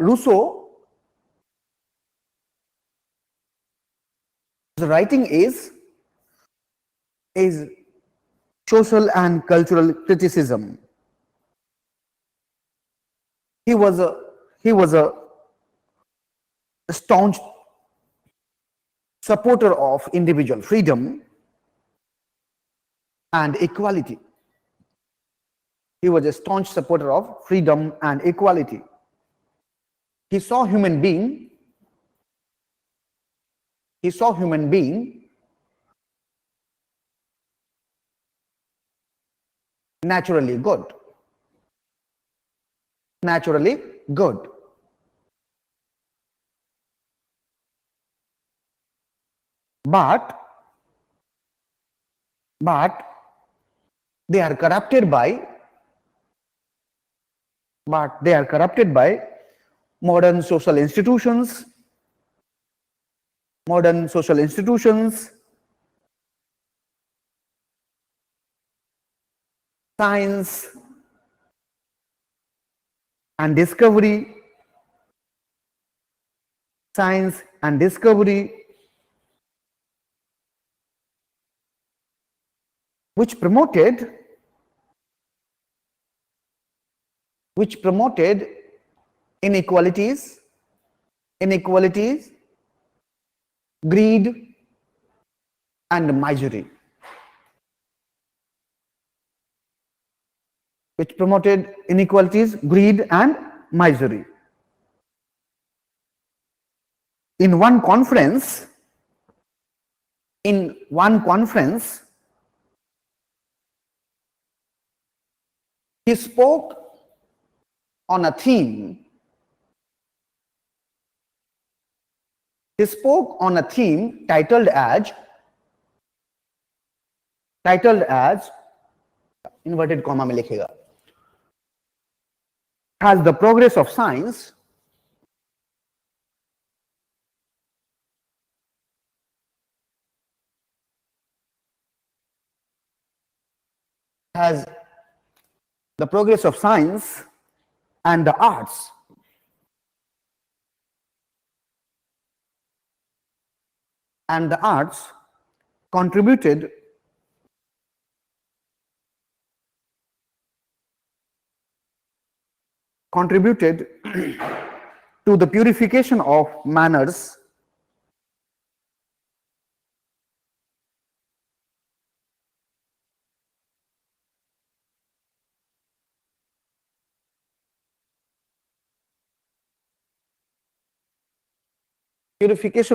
Rousseau, the writing is social and cultural criticism. He was a staunch supporter of individual freedom and equality. He was a staunch supporter of freedom and equality. He saw human being naturally good. Naturally good. But they are corrupted by modern social institutions, science and discovery, which promoted inequalities, greed, and misery. Which promoted inequalities, greed, and misery. In one conference, he spoke on a theme. Titled as inverted comma में लिखेगा, has the progress of science and the arts contributed to the purification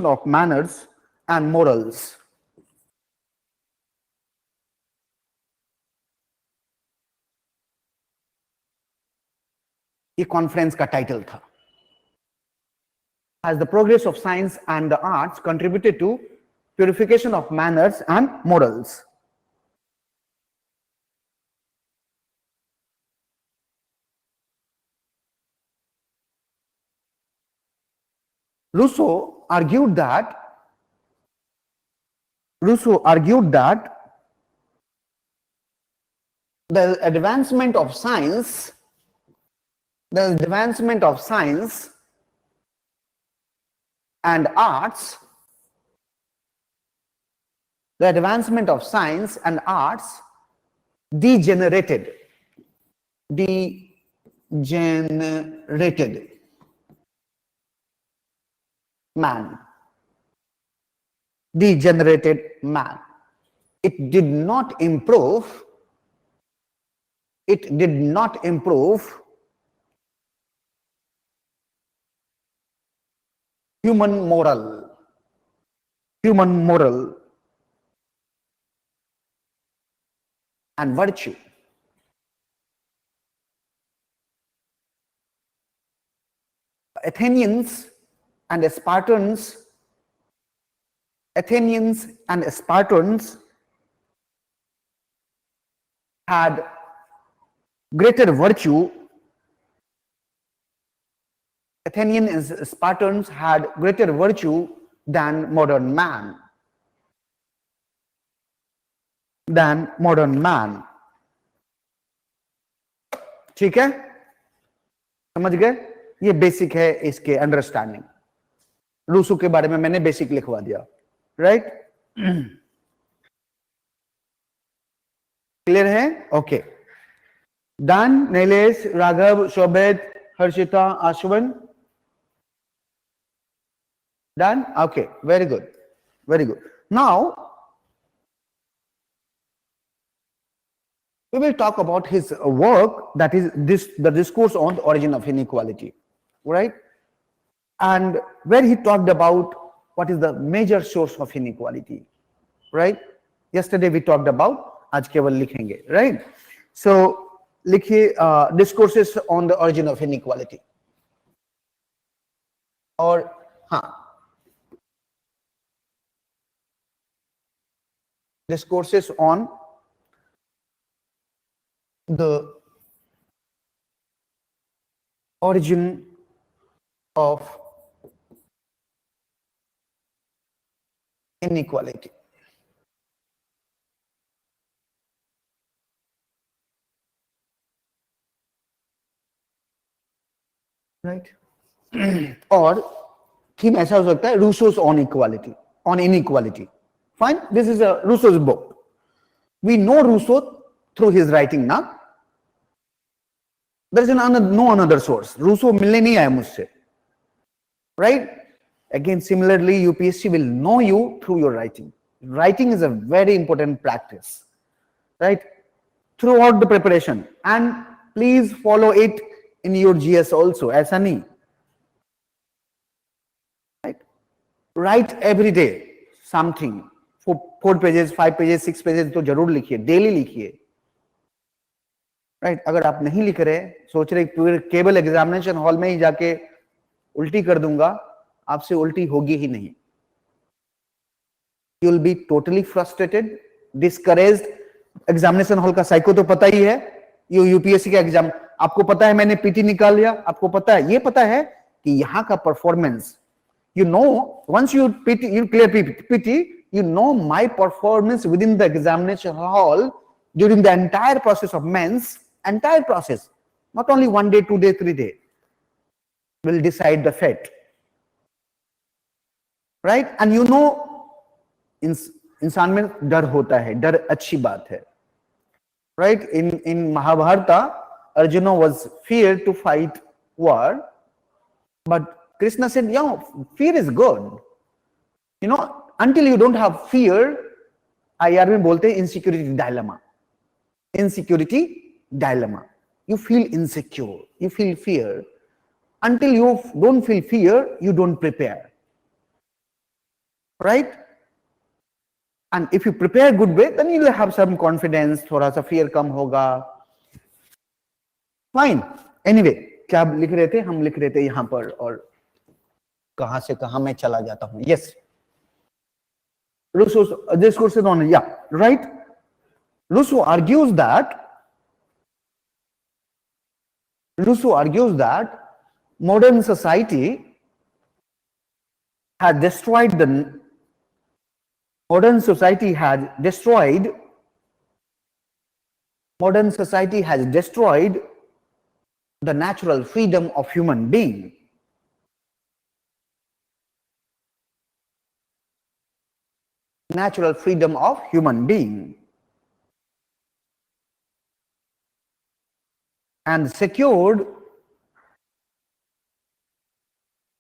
of manners and morals. ये conference का title था. As the progress of science and the arts contributed to purification of manners and morals. Rousseau argued that the advancement of science and arts degenerated man. It did not improve human moral and virtue. Athenians and Spartans had greater virtue. Athenians and Spartans had greater virtue than modern man. ठीक है, समझ गए? ये basic है इसके understanding. Rousseau के बारे में मैंने बेसिक लिखवा दिया, राइट? क्लियर है? Okay. Done, Nilesh, Raghav, Shobhit, Harshita, Ashwin, done? Okay, very good, very good. Now we will talk about his work, that is the discourse on the origin of inequality, right? And where he talked about what is the major source of inequality, right? Yesterday we talked about, आज केवल लिखेंगे, right? So लिखिए discourses on the origin of inequality, और हाँ, discourses on the origin of inequality. Right? और theme ऐसा हो सकता है, Rousseau's on equality, on inequality. Fine, this is a Rousseau's book. We know Rousseau through his writing ना. There is no another source. Rousseau मिलने नहीं आया मुझसे, right? Again, similarly, UPSC will know you through your writing. Writing is a very important practice, right? Throughout the preparation, and please follow it in your GS also. ऐसा नहीं, right? Write every day something. 4 pages, 5 pages, 6 pages तो जरूर लिखिए, daily लिखिए, right? अगर आप नहीं लिख रहे, सोच रहे पूरे केवल एग्जामिनेशन हॉल में ही जाके उल्टी कर दूंगा, आपसे उल्टी होगी ही नहीं. You will be totally frustrated, discouraged. Examination hall का साइको तो पता ही है, यूपीएससी का एग्जाम आपको पता है, मैंने पीटी निकाल लिया, आपको पता है, ये पता है कि यहाँ का performance, you know, once you clear PT, you know my performance within the examination hall during the entire process of men's entire process, not only 1 day, 2 day, 3 day, will decide the fate, right? And you know, इंसान में डर होता है, डर अच्छी बात है, right? In Mahabharata, Arjuna was feared to fight war, but Krishna said, yeah, fear is good. You know, until you don't have fear, IR में बोलते हैं insecurity dilemma. Insecurity dilemma. You feel insecure, you feel fear. Until you don't feel fear, you don't prepare. Right? And if you prepare good way, then you'll have some confidence, थोड़ा सा fear कम होगा. Fine. Anyway, क्या लिख रहे थे? हम लिख रहे थे यहाँ पर, और कहां से कहां मैं चला जाता हूं. Yes. Rousseau's discourse on, yeah, right? Rousseau argues that modern society has destroyed the natural freedom of human being. Natural freedom of human being, and secured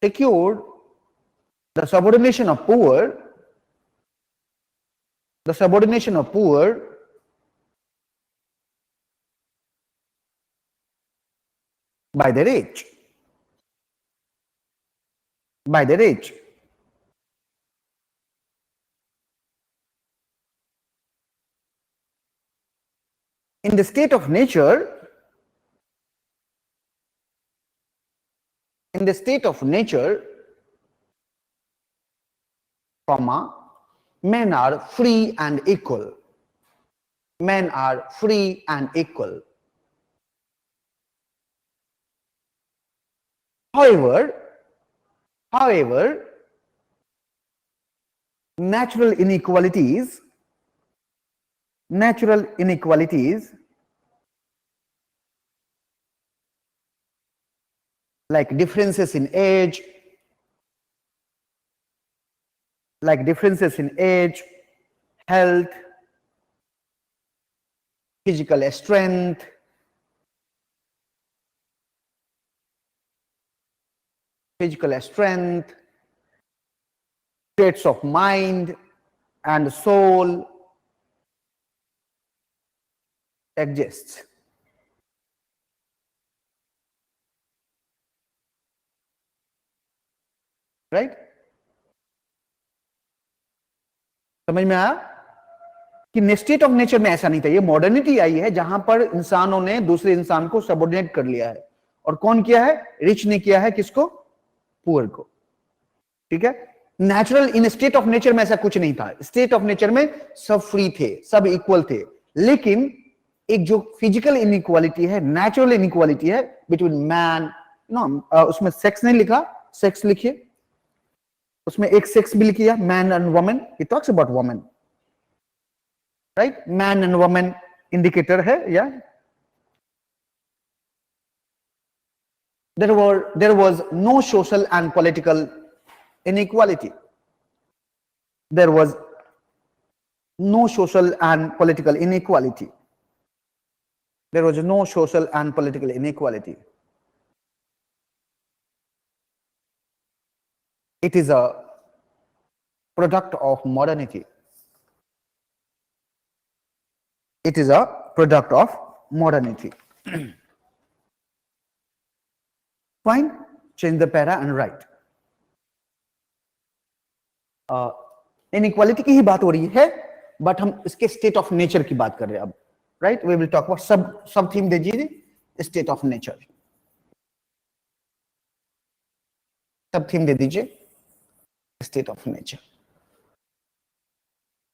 the subordination of poor by the rich. In the state of nature, men are free and equal. Men are free and equal. However, natural inequalities like differences in age, health, physical strength, states of mind and soul exists. Right समझ में आया कि state of nature में ऐसा नहीं था. ये modernity आई है जहां पर इंसानों ने दूसरे इंसान को सबऑर्डिनेट कर लिया है. और कौन किया है? रिच ने किया है. किसको? पुअर को. ठीक है. Natural in state of nature में ऐसा कुछ नहीं था. स्टेट ऑफ नेचर में सब फ्री थे, सब इक्वल थे. लेकिन एक जो फिजिकल इनइक्वालिटी है, नेचुरल इनइक्वालिटी है बिटवीन मैन, उसमें सेक्स नहीं लिखा, सेक्स लिखिए. उसमें एक सेक्स भी लिखिए, man and woman. He talks about woman, right. Man and woman indicator है. या there was no social and political inequality. There was no social and political inequality. There was no social and political inequality. It is a product of modernity. It is a product of modernity. Fine. Change the para and write. Inequality की ही बात हो रही है, but हम इसके state of nature की बात कर रहे हैं अब. Right. We will talk about sub theme दे दीजिए. State of nature. Sub theme दे दीजिए. State of nature.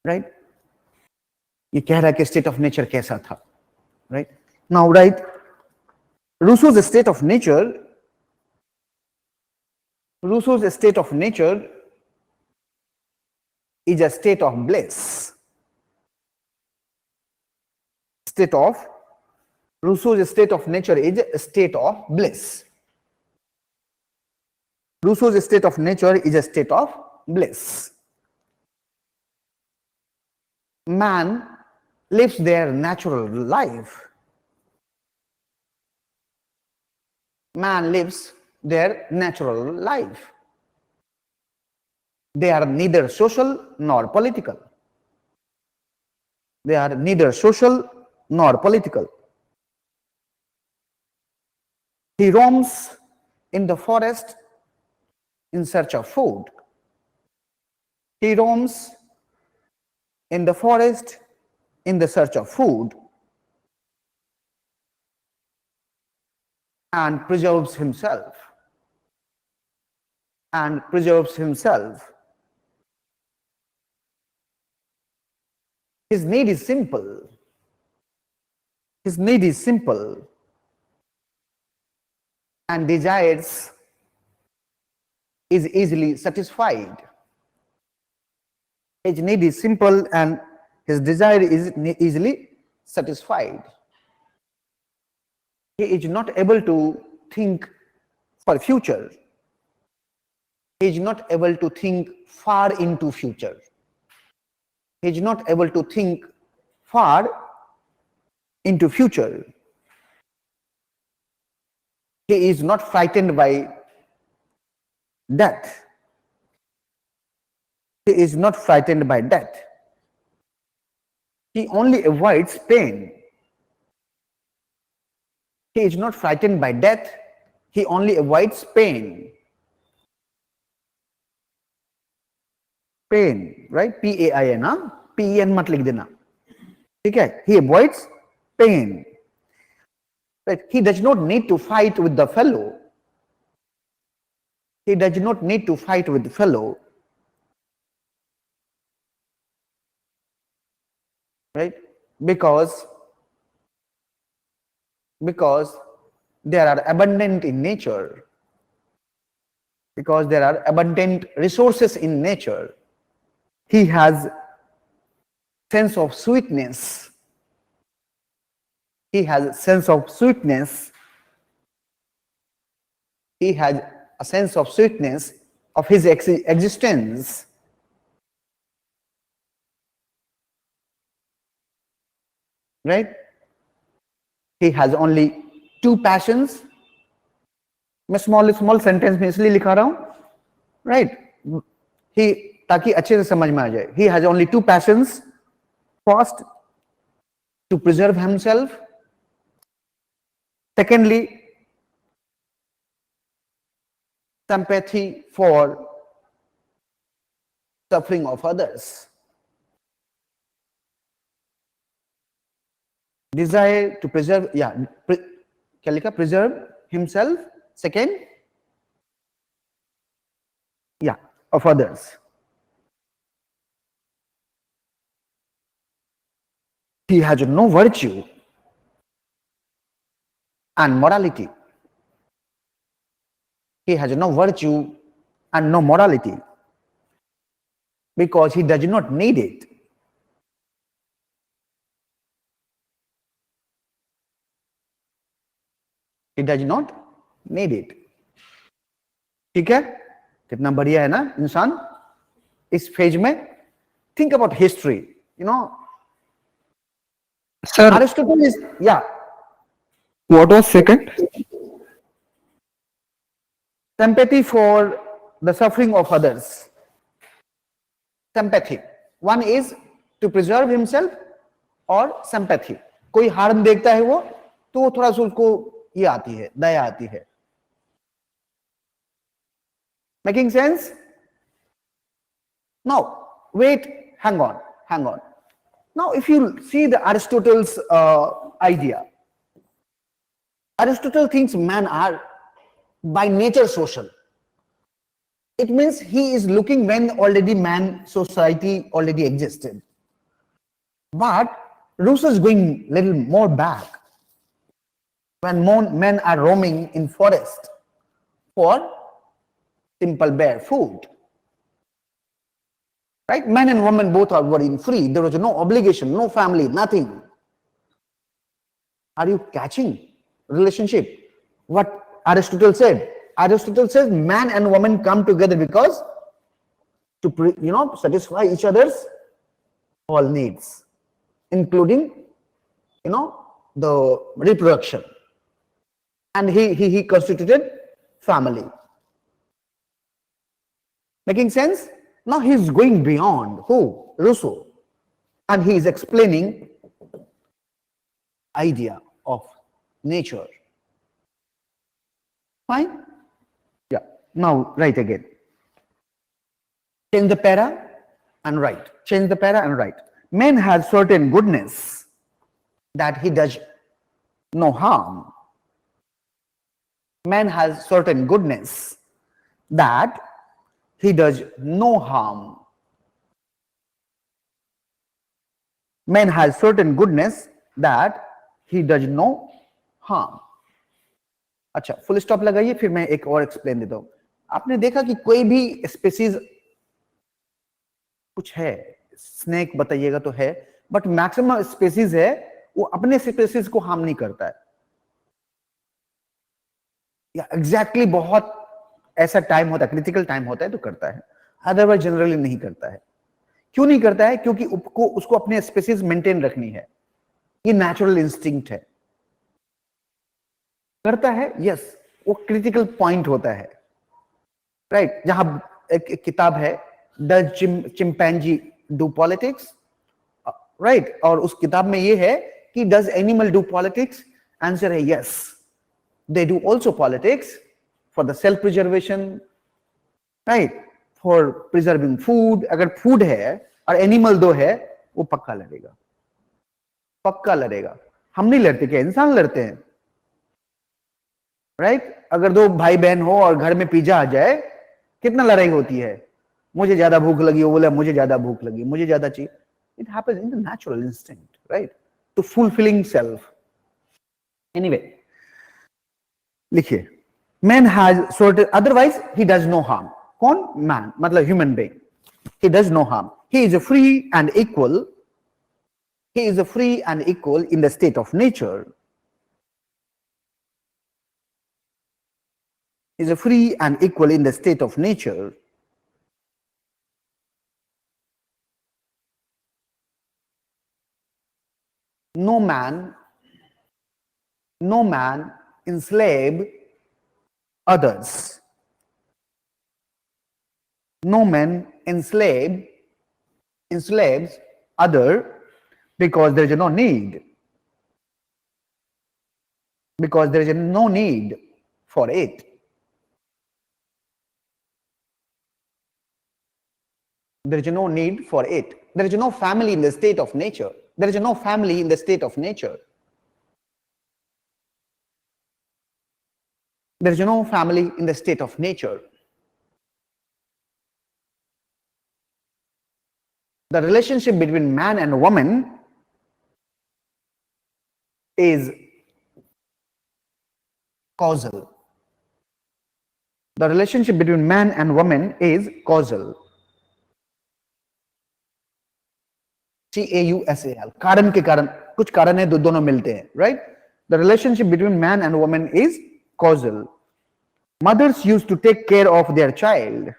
राइट. ये कह रहा है कि स्टेट ऑफ नेचर कैसा था. Right. Now right. Rousseau's state of nature is a state of bliss. Rousseau's state of nature is a state of bliss. Rousseau's state of nature is a state of bliss. Man lives their natural life. Man lives their natural life. They are neither social nor political. They are neither social nor political. He roams in the forest in search of food. He roams in the forest in the search of food and preserves himself. His need is simple. And desires is easily satisfied. His need is simple and his desire is easily satisfied. He is not able to think for future. He is not able to think far into future. He is not able to think far into future. He is not frightened by death. He is not frightened by death. He only avoids pain. He is not frightened by death. He only avoids pain. Pain, right? P-A-I-N, P-E-N मत लिख देना. ठीक है? He avoids pain. Right? He does not need to fight with the fellow. He does not need to fight with the fellow. Right? Because they are abundant in nature. Because there are abundant resources in nature. He has sense of sweetness. He has sense of sweetness. he has a sense of sweetness of his existence. Right? He has only two passions. मैं small sentence में इसलिए लिखा रहा हूं, right? He, ताकि अच्छे से समझ में आ जाए. He has only two passions. First, to preserve himself. Secondly, sympathy for suffering of others. Desire to preserve, क्या लिखा? Preserve himself. Second, of others. He has no virtue and morality. He has no virtue and no morality because he does not need it. He does not need it. ठीक है? कितना बढ़िया है ना इंसान इस फेज में. Think about history. You know, Sir, Aristotle is, what was second? sympathy for the suffering of others. Sympathy. One is to preserve himself और sympathy. कोई हार्म देखता है वो, तो वो थोड़ा सा उसको ये आती है, दया आती है. Making sense? Now, wait, hang on. Now, if you see the Aristotle's idea, Aristotle thinks men are by nature social. It means he is looking when already man society already existed. But Rousseau is going little more back. When men are roaming in forest for simple bare food. Right? Men and women both are very free. There was no obligation, no family, nothing. Are you catching relationship? What Aristotle said? Aristotle says man and woman come together because to satisfy each other's all needs, including the reproduction. And he constituted family. Making sense? Now he's going beyond. Who? Rousseau. And he is explaining idea of nature. Fine? Yeah. Now write again. Change the para and write. Change the para and write. Man has certain goodness that he does no harm. Man has certain goodness that he does no harm. Man has certain goodness that he does no harm. अच्छा, full stop लगाइए, फिर मैं एक और explain देता हूं. आपने देखा कि कोई भी स्पीसीज कुछ है, स्नेक बताइएगा तो है, बट मैक्सिमम स्पीसीज है वो अपने स्पीसीज को हार्म नहीं करता है. या एग्जैक्टली बहुत ऐसा टाइम होता है, क्रिटिकल टाइम होता है तो करता है, अदरवाइज जनरली नहीं करता है. क्यों नहीं करता है? क्योंकि उसको अपने स्पीसीज मेंटेन रखनी है. ये नेचुरल इंस्टिंक्ट है. करता है, यस, वो क्रिटिकल पॉइंट होता है. राइट? जहां एक किताब है, does chimpanzee do politics, right? और उस किताब में ये है कि does animal do politics? Answer है yes, they do also politics for the self preservation, right? For preserving food. अगर food है और animal दो है, वो पक्का लड़ेगा, पक्का लड़ेगा. हम नहीं लड़ते क्या? इंसान लड़ते हैं, राइट? अगर दो भाई बहन हो और घर में पिज्जा आ जाए, कितना लड़ाई होती है. मुझे ज्यादा भूख लगी, वो बोला मुझे ज्यादा भूख लगी, मुझे ज्यादा चाहिए. It happens in the natural instinct, right? To fulfilling self. Anyway, लिखिए, man has certain, otherwise he does no harm. कौन? man, मतलब human being. He does no harm. He is a free and equal. He is a free and equal in the state of nature. is a free and equal in the state of nature. No man enslave others. No man enslaves other because there is no need. Because there is no need for it. There is no need for it. There is no family in the state of nature. There is no family in the state of nature. There is no family in the state of nature. The relationship between man and woman is causal. The relationship between man and woman is causal. CAUSAL. कारण के कारण कुछ कारण है दोनों मिलते हैं, right? The relationship between man and woman is causal. Mothers used to take care of their child.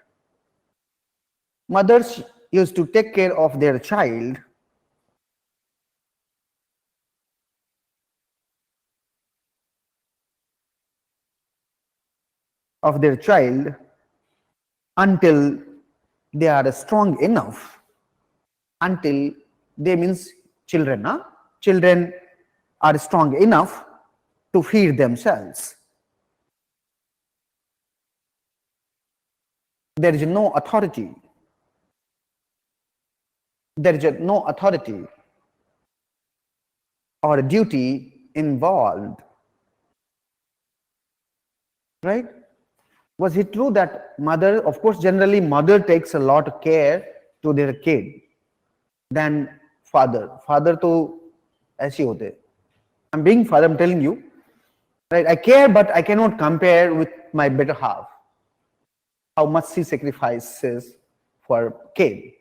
Mothers used to take care of their child until they are strong enough. Until they means children, huh? Children are strong enough to feed themselves. There is no authority. There is no authority or duty involved. Right? Was it true that mother, of course, generally mother takes a lot of care to their kid than father. Father to ऐसे होते. I'm being father, I'm telling you. Right? I care, but I cannot compare with my better half. How much she sacrifices for kid.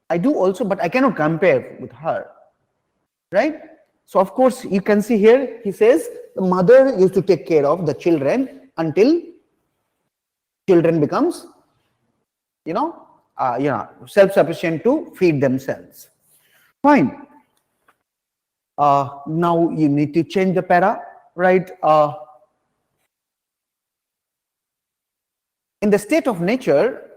I do also, but I cannot compare with her. Right? So of course, you can see here, he says, the mother used to take care of the children until children becomes, self-sufficient to feed themselves. Fine. Now you need to change the para, right? In the state of nature,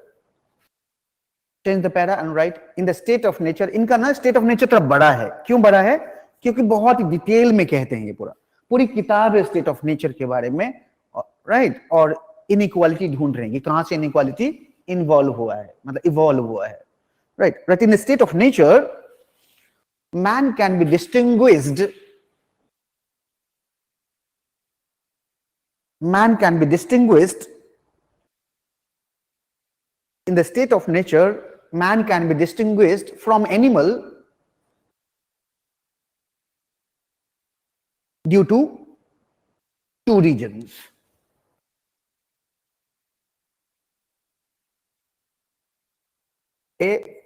change the para and write in the state of nature. इनका ना state of nature थोड़ा बड़ा है. क्यों बड़ा है? क्योंकि बहुत डिटेल में कहते हैं ये पूरी किताब है state of nature के बारे में, right? और inequality ढूंढ रहे हैं कि कहाँ से inequality involve हुआ है, मतलब evolve हुआ है, right? But in the state of nature, man can be distinguished. Man can be distinguished in the state of nature. Man can be distinguished from animal due to two reasons. A,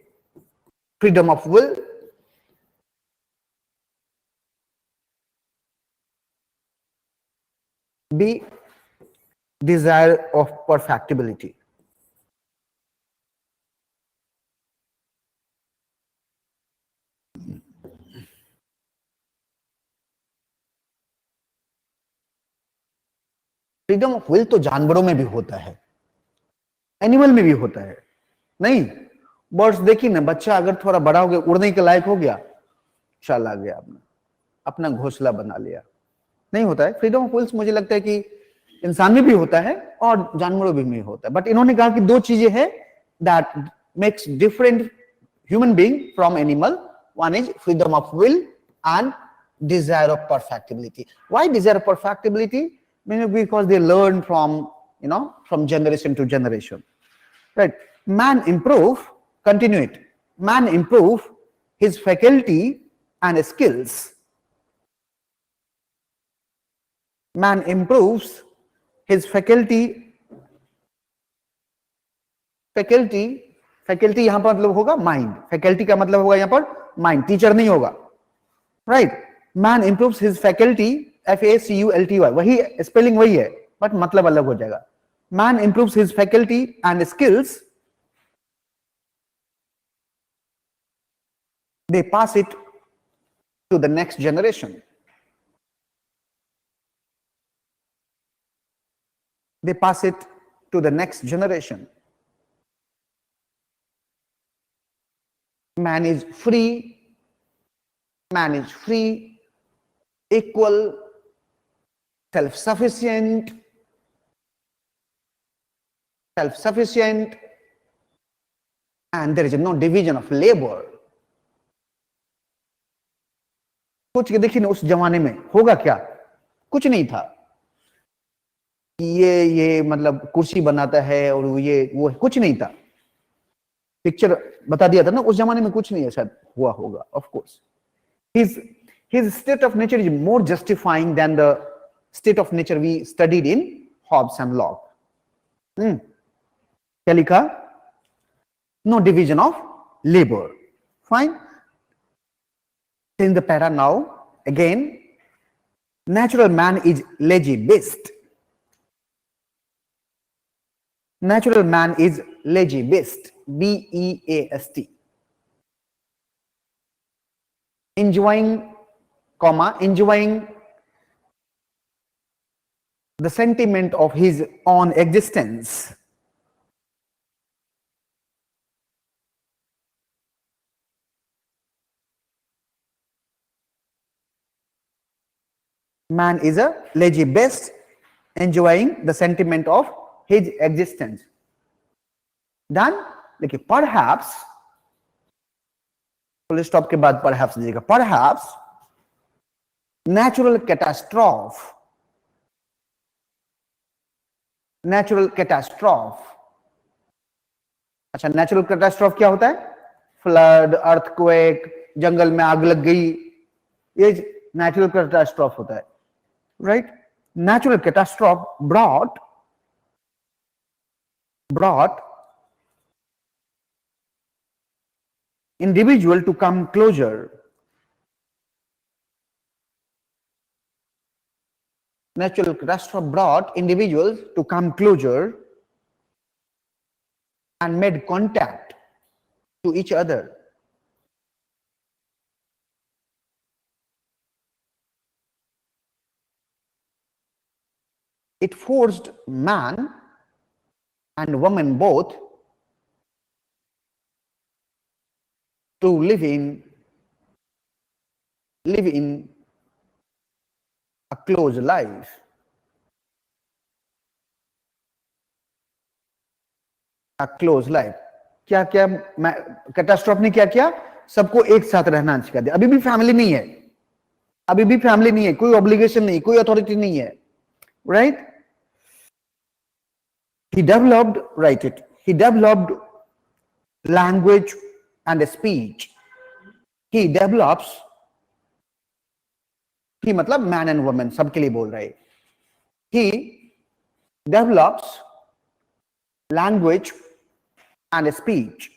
freedom of will. B, desire of perfectibility. Freedom of will तो जानवरों में भी होता है, animal में भी होता है. नहीं, बर्ड्स देखिए ना, बच्चा अगर थोड़ा बड़ा हो गया, उड़ने के लायक हो गया, चला गया, अपना घोंसला बना लिया. नहीं होता है. फ्रीडम ऑफ विल्स मुझे लगता है कि इंसान में भी होता है और जानवरों में होता है. बट इन्होंने कहा कि दो चीजें हैं that makes different human being from animal. One is freedom of will and desire of perfectibility. Why desire of perfectibility? Because they learn from generation to generation, right? Man improve, continue it. Man improve his faculty and skills. Man improves his faculty यहां पर मतलब होगा mind. Faculty का मतलब होगा यहां पर mind, teacher नहीं होगा, right? Man improves his faculty, FACULTY, वही स्पेलिंग वही है बट मतलब अलग हो जाएगा. man improves his faculty and skills, they pass it to the next generation. They pass it to the next generation. Man is free, equal, self-sufficient, and there is no division of labor. सोच के देखिए ना, उस जमाने में होगा क्या? कुछ नहीं था। ये मतलब कुर्सी बनाता है और ये वो, कुछ नहीं था। पिक्चर बता दिया था ना, उस जमाने में कुछ नहीं है, शायद हुआ होगा, of course. his state of nature is more justifying than the state of nature we studied in Hobbes and Locke. क्या लिखा? No division of labor. Fine. In the para now, again, natural man is lazy beast. Natural man is lazy beast. B-E-A-S-T. Enjoying the sentiment of his own existence. Man is a lazy beast, enjoying the sentiment of his existence. Then, देखिए, perhaps, full stop के बाद perhaps दीजिएगा, perhaps natural catastrophe, अच्छा, natural catastrophe क्या होता है? Flood, earthquake, जंगल में आग लग गई, ये नेचुरल कैटास्ट्रॉफ होता है, right? Natural catastrophe brought individual to come closer. Natural catastrophe brought individuals to come closer and made contact to each other. It forced man and woman both to live in a close life. A close life. क्या क्या catastrophe ने क्या किया? सबको एक साथ रहना सिखा दिया. अभी भी फैमिली नहीं है, कोई ऑब्लिगेशन नहीं, कोई अथॉरिटी नहीं है, right? He developed language and speech. He मतलब मैन एंड वुमेन सबके लिए बोल रहे. He develops language and speech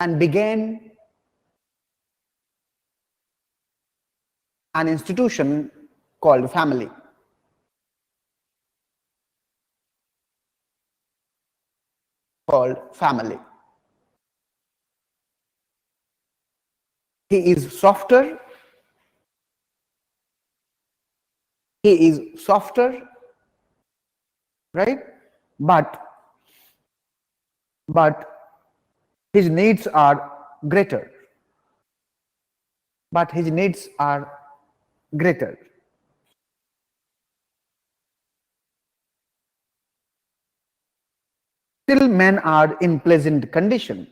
and began an institution called family. He is softer, right? But his needs are greater. Still men are in pleasant condition.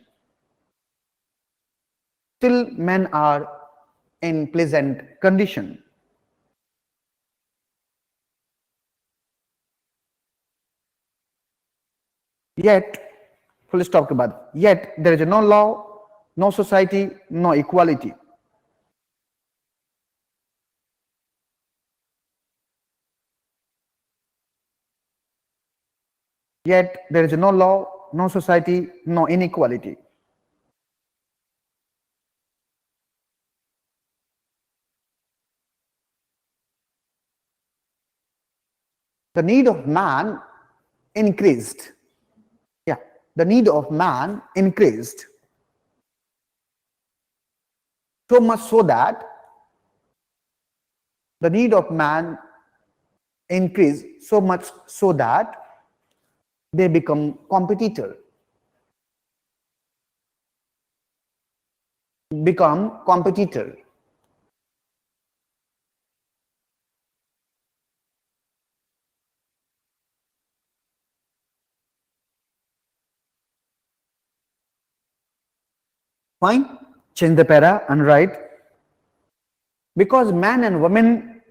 Yet, full stop के बाद, yet there is no law, no society, no equality. Yet there is no law, no society, no inequality. the need of man increased. Yeah, the need of man increased so much so that the need of man increased so much so that they become competitor. Become competitor. Fine, change the para and write, because man and woman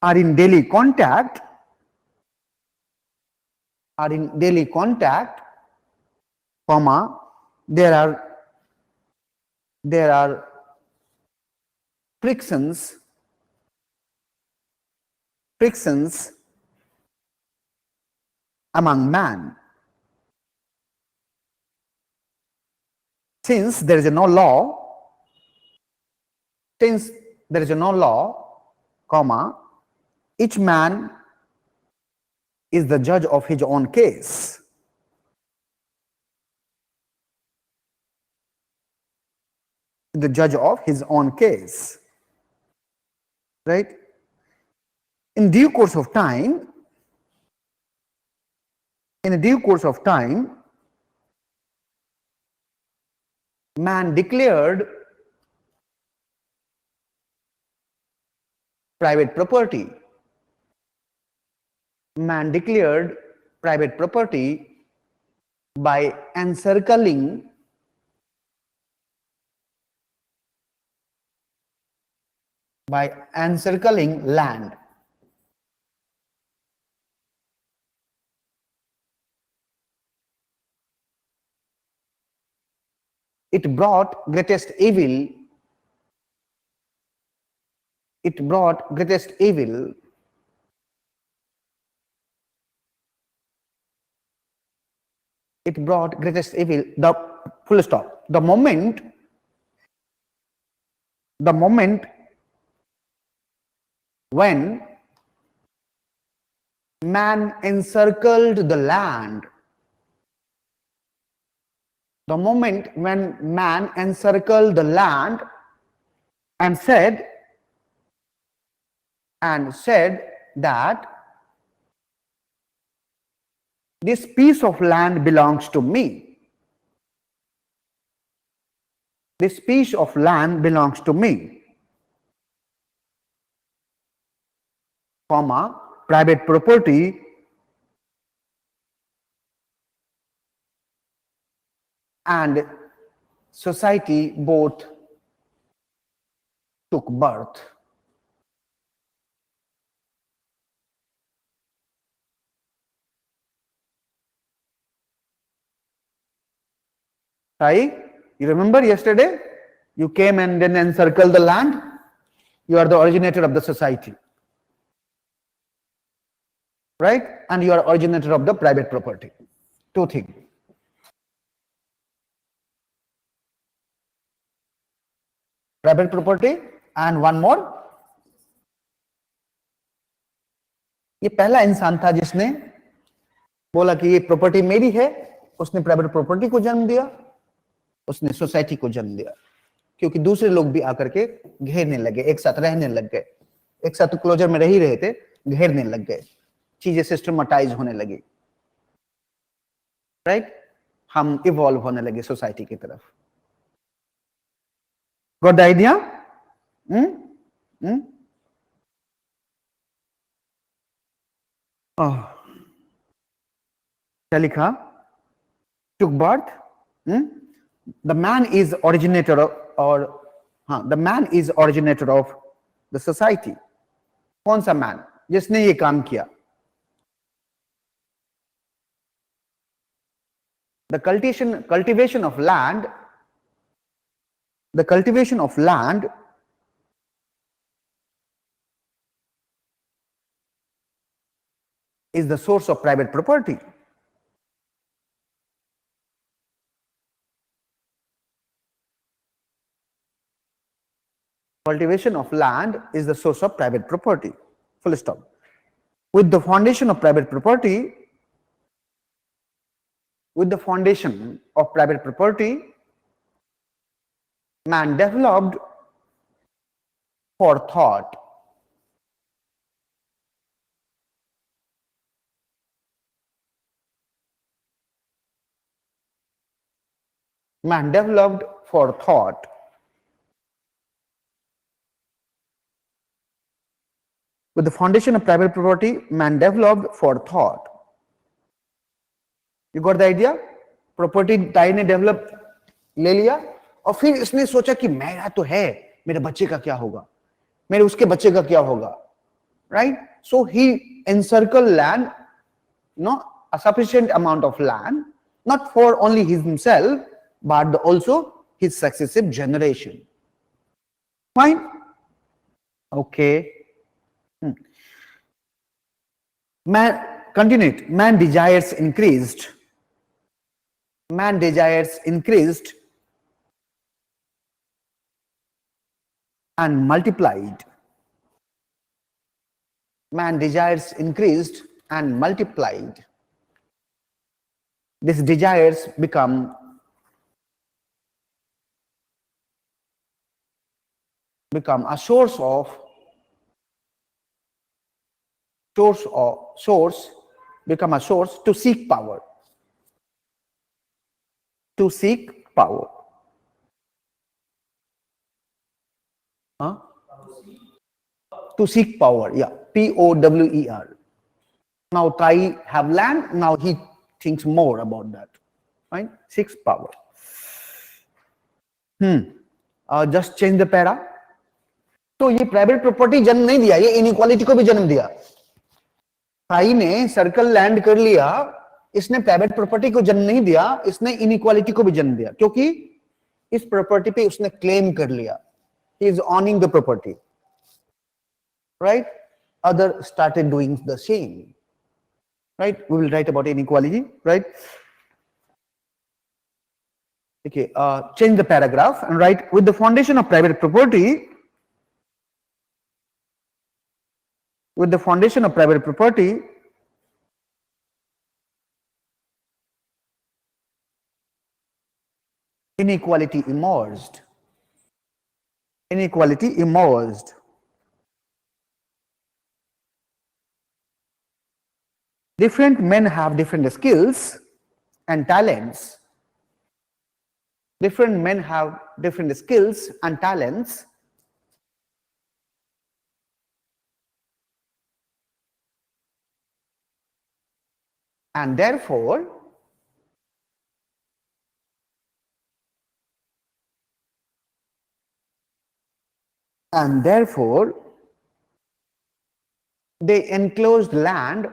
are in daily contact, comma, there are frictions among man. Since there is no law, comma, each man is the judge of his own case. The judge of his own case. Right? In due course of time, man declared private property. Man declared private property by encircling land. It brought greatest evil. It brought greatest evil. It brought greatest evil. The full stop. The moment when man encircled the land, the moment when man encircled the land and said that this piece of land belongs to me. This piece of land belongs to me, comma, private property and society both took birth. Sai, you remember yesterday? You came and then encircled the land. You are the originator of the society. Right? And you are originator of the private property. Two things. Private property and one more. ये पहला इंसान था जिसने बोला कि ये property मेरी है. उसने प्राइवेट प्रॉपर्टी को जन्म दिया, उसने सोसाइटी को जन्म दिया, क्योंकि दूसरे लोग भी आकर के घेरने लगे, एक साथ रहने लग गए, एक साथ क्लोजर में रह रहे थे, घेरने लग गए, चीजें सिस्टमेटाइज होने लगी. राइट? हम इवॉल्व होने लगे सोसाइटी की तरफ. Got the idea? क्या लिखा? took birth. The man is originator of, or the man is originator of the society. कौन सा man? जिसने ये काम किया. The cultivation of land is the source of private property. Cultivation of land is the source of private property. Full stop. With the foundation of private property, man developed for thought. Man developed for thought. With the foundation of private property, man developed for thought. You got the idea? Property ताई ने develop ले लिया और फिर इसने सोचा कि मेरा तो है, मेरे बच्चे का क्या होगा, मेरे उसके बच्चे का क्या होगा, right? So he encircled land, a sufficient amount of land, not for only himself, but also his successive generation. Fine? Okay. Man, continue it. Man desires increased. Man desires increased and multiplied. Man desires increased and multiplied. These desires become a source to seek power. To seek power. Huh? To seek power, yeah. Power. Now Tai have land, now he thinks more about that. Right? Seeks power. Just change the para. तो ये private property जन्म नहीं दिया, ये inequality को भी जन्म दिया. ताई ने सर्कल लैंड कर लिया, इसने प्राइवेट प्रॉपर्टी को जन्म नहीं दिया, इसने इनइक्वालिटी को भी जन्म दिया, क्योंकि इस प्रॉपर्टी पे उसने क्लेम कर लिया. He is owning the property. Right? Others started doing the same. Right? We will write about inequality. Right? Okay. Change the paragraph and write, with the foundation of private property, inequality emerged. Different men have different skills and talents. And therefore, they enclosed land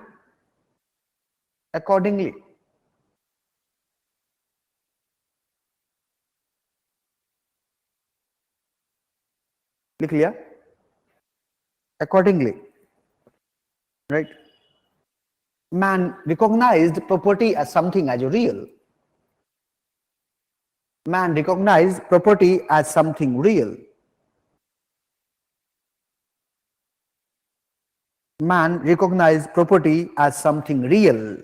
accordingly. Clear? Accordingly. Right? Man recognized property as something as real. Man recognized property as something real. Man recognized property as something real.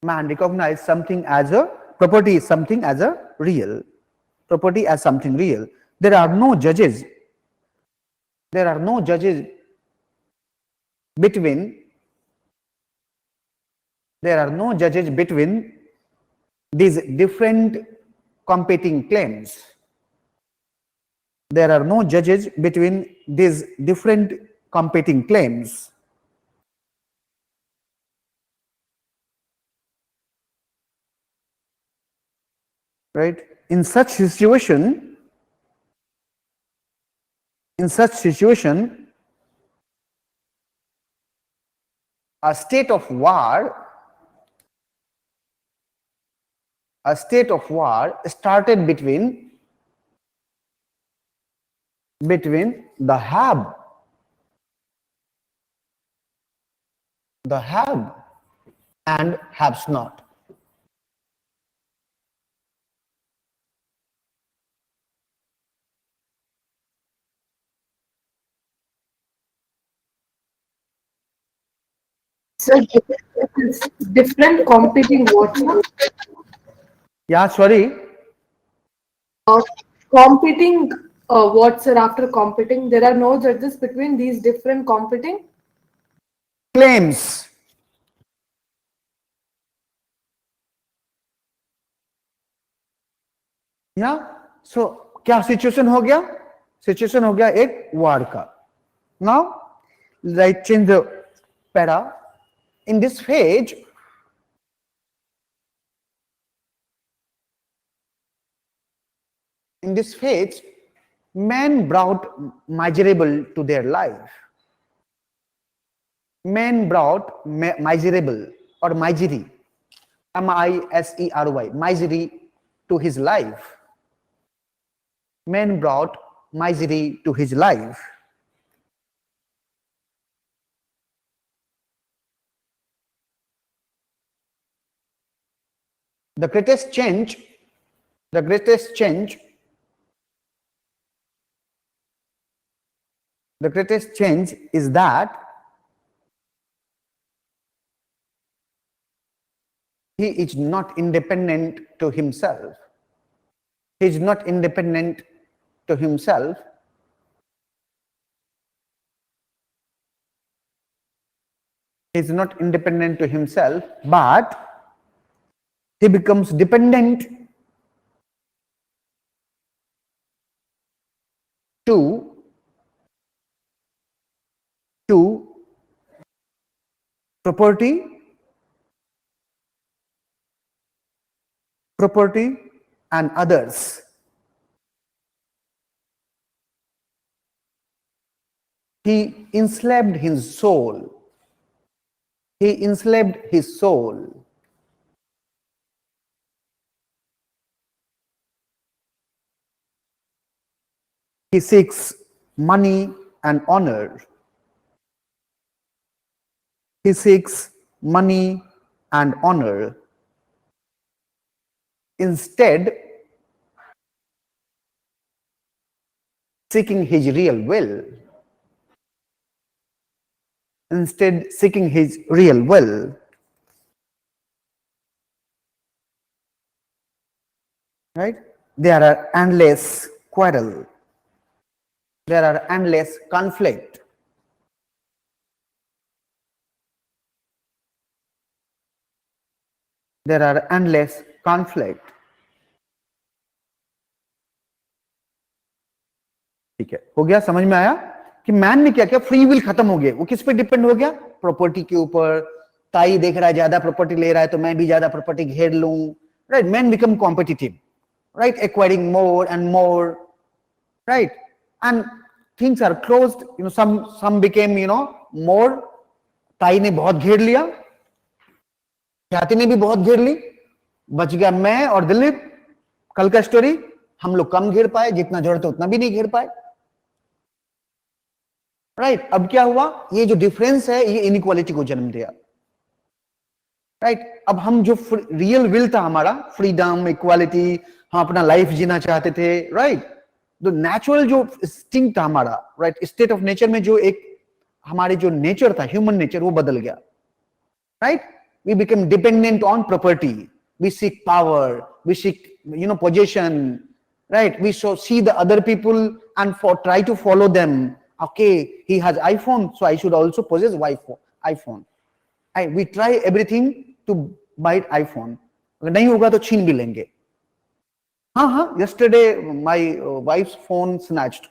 Man recognized something as a property, something as a real. Property as something real. There are no judges between these different competing claims. There are no judges between these different competing claims. Right? In such situation, a state of war started between the have and haves not. So it's different competing what? Sir? Yeah, sorry. Uh, Competing what, sir? After competing, there are no judges between these different competing. Claims. या सो क्या situation हो गया? Situation हो गया एक वार का. Now like change the para. In this phase, men brought miserable to their life. Men brought miserable or misery, misery, misery to his life. Men brought misery to his life. The greatest change, the greatest change, the greatest change is that he is not independent to himself. He is not independent to himself. He is not independent to himself, but he becomes dependent to property and others. He enslaved his soul. He enslaved his soul. He seeks money and honor. He seeks money and honor. Instead, seeking his real will. Instead, seeking his real will. Right? There are endless quarrel. There are endless conflict. There are endless conflict. ठीक है, हो गया? समझ में आया कि man ने क्या किया? फ्री विल खत्म हो गया. वो किस पे डिपेंड हो गया? प्रॉपर्टी के ऊपर. ताई देख रहा है ज्यादा प्रॉपर्टी ले रहा है तो मैं भी ज्यादा प्रॉपर्टी घेर लूं. Right? Man become competitive. Right? Acquiring more and more. Right? And things are closed. You know, some became, you know, more. ताई ने बहुत घेर लिया, ख्याति ने भी बहुत घेर ली, बच गया मैं और दिलीप. कल का स्टोरी, हम लोग कम घेर पाए, जितना जरूरत है उतना भी नहीं घेर पाए. राइट? अब क्या हुआ? ये जो डिफरेंस है ये इनइक्वालिटी को जन्म दिया. राइट? अब हम जो रियल विल था हमारा, फ्रीडम, इक्वालिटी, हम अपना लाइफ जीना चाहते थे. राइट? तो नेचुरल जो इंस्टिंक्ट था हमारा, राइट, स्टेट ऑफ नेचर में जो एक हमारे जो नेचर था, ह्यूमन नेचर, वो बदल गया. Right? We became dependent on property. We seek power. We seek, you know, possession. Right? We see the other people and try to follow them. Okay, he has iPhone, so I should also possess iPhone. We try everything to buy iPhone. अगर नहीं होगा तो छीन भी लेंगे. हाँ, yesterday my wife's phone snatched.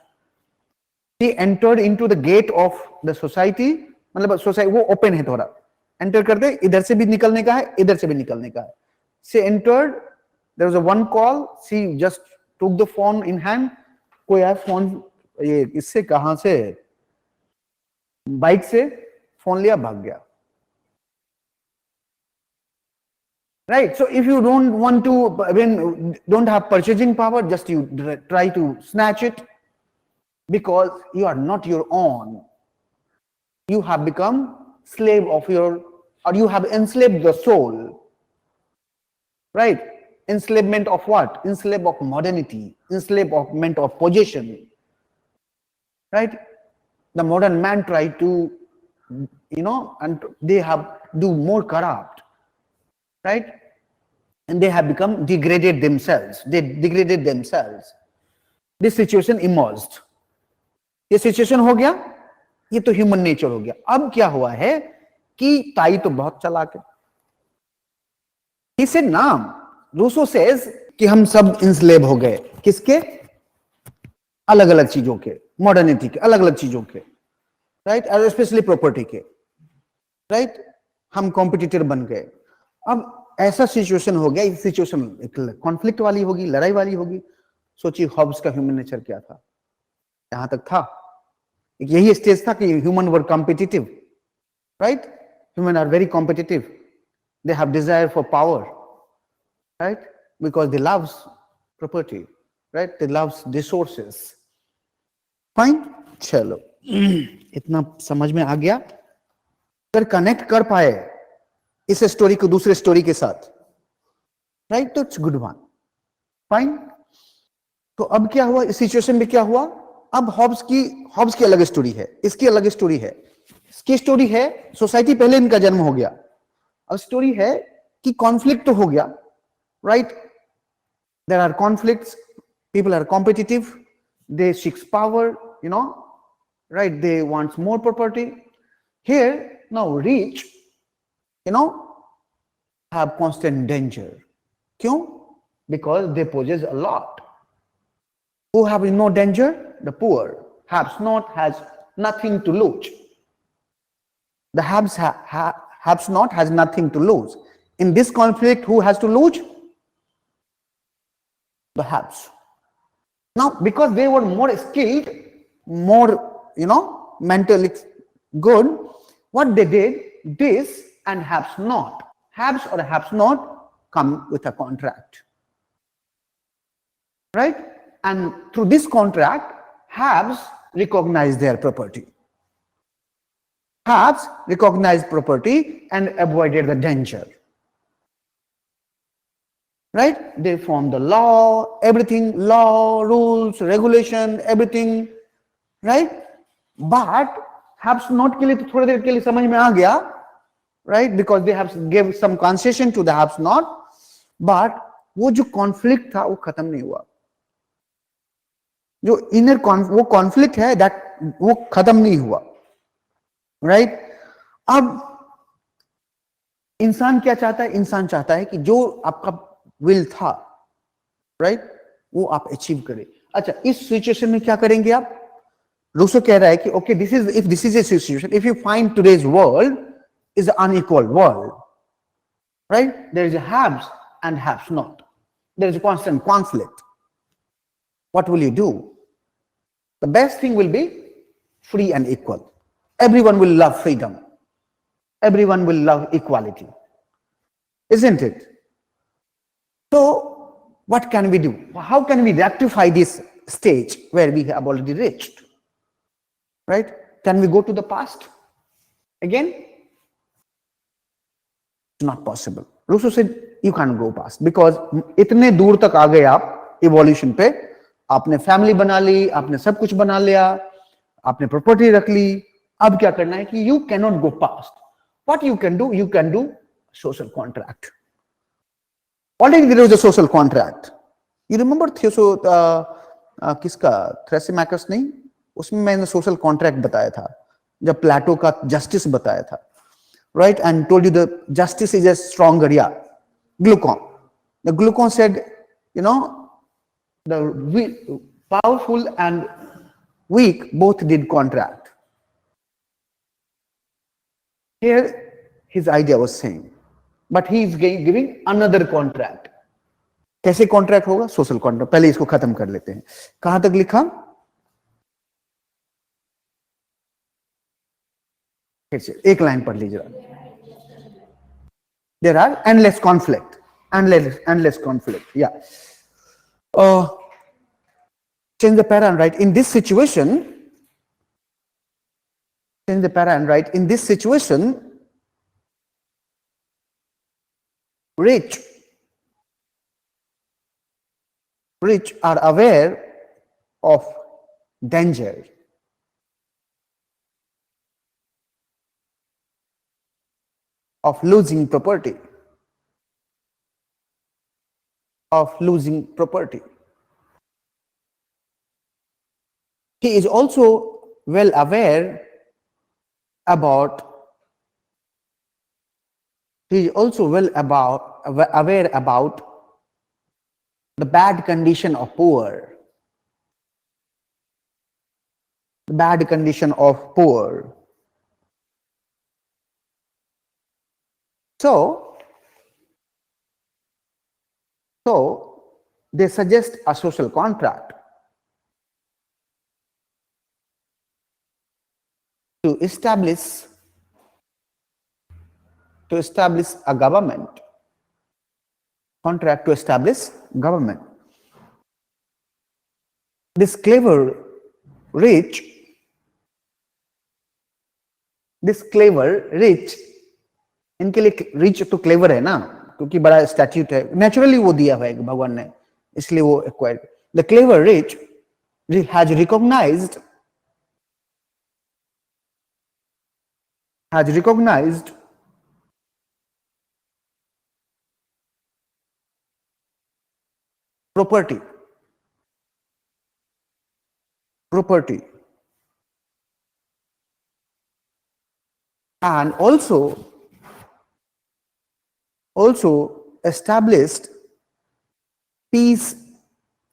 She entered into the gate of the society. मतलब society वो ओपन है थोड़ा. एंटर करते, इधर से भी निकलने का है, इधर से भी निकलने का है. She entered, there was a one call, she just took the phone in hand. कोई आया फोन, ये इससे कहां से, बाइक से फोन लिया, भाग गया. Right? So if you don't want to, when don't have purchasing power, just you try to snatch it because you are not your own. You have become slave of your, or you have enslaved the soul. Right? Enslavement of what? Enslavement of modernity, enslavement of possession. Right? The modern man tried to and they have do more corrupt, right? And they have become degraded themselves. They degraded themselves. This situation emerged. ये situation हो गया, ये तो human nature हो गया. अब क्या हुआ है कि ताई तो बहुत चालाक है. He said नाम रूसो सेज कि हम सब इंस्लेव हो गए. किसके? अलग अलग चीजों के, मॉडर्निटी के, अलग अलग चीजों के, राइट, और स्पेशली प्रॉपर्टी के, राइट. हम कॉम्पिटिटर बन गए. अब ऐसा सिचुएशन हो गया. सिचुएशन कॉन्फ्लिक्ट वाली होगी, लड़ाई वाली होगी. सोचिए हॉब्स का ह्यूमन नेचर क्या था. यहां तक था, यही स्टेज था कि human were competitive, right. Human are very competitive. They have desire for power, right, because they loves property, right, they loves resources. Fine, चलो इतना समझ में आ गया. अगर कनेक्ट कर पाए इस स्टोरी को दूसरे स्टोरी के साथ, राइट, तो इट्स गुड वन. फाइन. तो अब क्या हुआ इस सिचुएशन में? क्या हुआ? अब हॉब्स की अलग स्टोरी है, इसकी अलग स्टोरी है. इसकी स्टोरी है सोसाइटी, पहले इनका जन्म हो गया. अब स्टोरी है कि कॉन्फ्लिक्ट तो हो गया, right. There are conflicts, people are competitive, they seeks power, right, they want more property. Here now rich, have constant danger. क्यों? Because they possess a lot. Who have no danger? The poor. Haves not, has nothing to lose. The haves not, has nothing to lose. In this conflict, who has to lose? The haves. Now, because they were more skilled, more, mentally good, what they did, this and haves not. Haves or haves not come with a contract. Right? And through this contract, haves recognized their property. Haves recognized property and avoided the danger. Right? They formed the law, everything, law, rules, regulation, everything, right? But haves not के लिए तो थोड़ी देर के लिए समझ में आ गया, right? Because they have gave some concession to the haves not, but वो जो conflict था वो खत्म नहीं हुआ. जो inner वो conflict है that वो खत्म नहीं हुआ, right? अब इंसान क्या चाहता है? इंसान चाहता है कि जो आपका विल था, राइट, वो आप अचीव करें. अच्छा, इस सिचुएशन में क्या करेंगे आप? रूसो कह रहा है कि okay, this is a situation, if you find today's world is unequal world, right, there is haves and haves not, there is constant conflict. What will you do? The best thing will be free and equal. Everyone will love freedom, everyone will love equality, isn't it? So what can we do? How can we rectify this stage where we have already reached, right? Can we go to the past again? It's not possible. Rousseau said you can't go past because इतने दूर तक आ गए आप evolution पे, आपने family बना ली, आपने सब कुछ बना लिया, आपने property रख ली. अब क्या करना है कि you cannot go past. What you can do social contract. Already there was a social contract. You remember किसका, थ्रेसिमैकस नहीं, उसमें मैंने social contract बताया था जब प्लेटो का justice बताया था, right, and told you the justice is a stronger, glucon. The glucon said, the powerful and weak both did contract. Here, his idea was same, but he is giving another contract. कैसे contract होगा? Social contract. पहले इसको खत्म कर लेते हैं. कहां तक लिखा? फिर से एक लाइन पढ़ लीजिए. There are endless conflict, endless conflict. Yeah. Change the paradigm, right? In this situation, change the paradigm, right? In this situation, rich are aware of danger. of losing property, of losing property. He is also well aware about he is also well about aware about the bad condition of poor, the bad condition of poor. So, so they suggest a social contract to establish a government, contract to establish government. This clever rich, इनके लिए rich तो clever है ना, क्योंकि बड़ा statute है, naturally वो दिया हुआ है भगवान ने, इसलिए वो acquired. The clever rich has recognised property and also established peace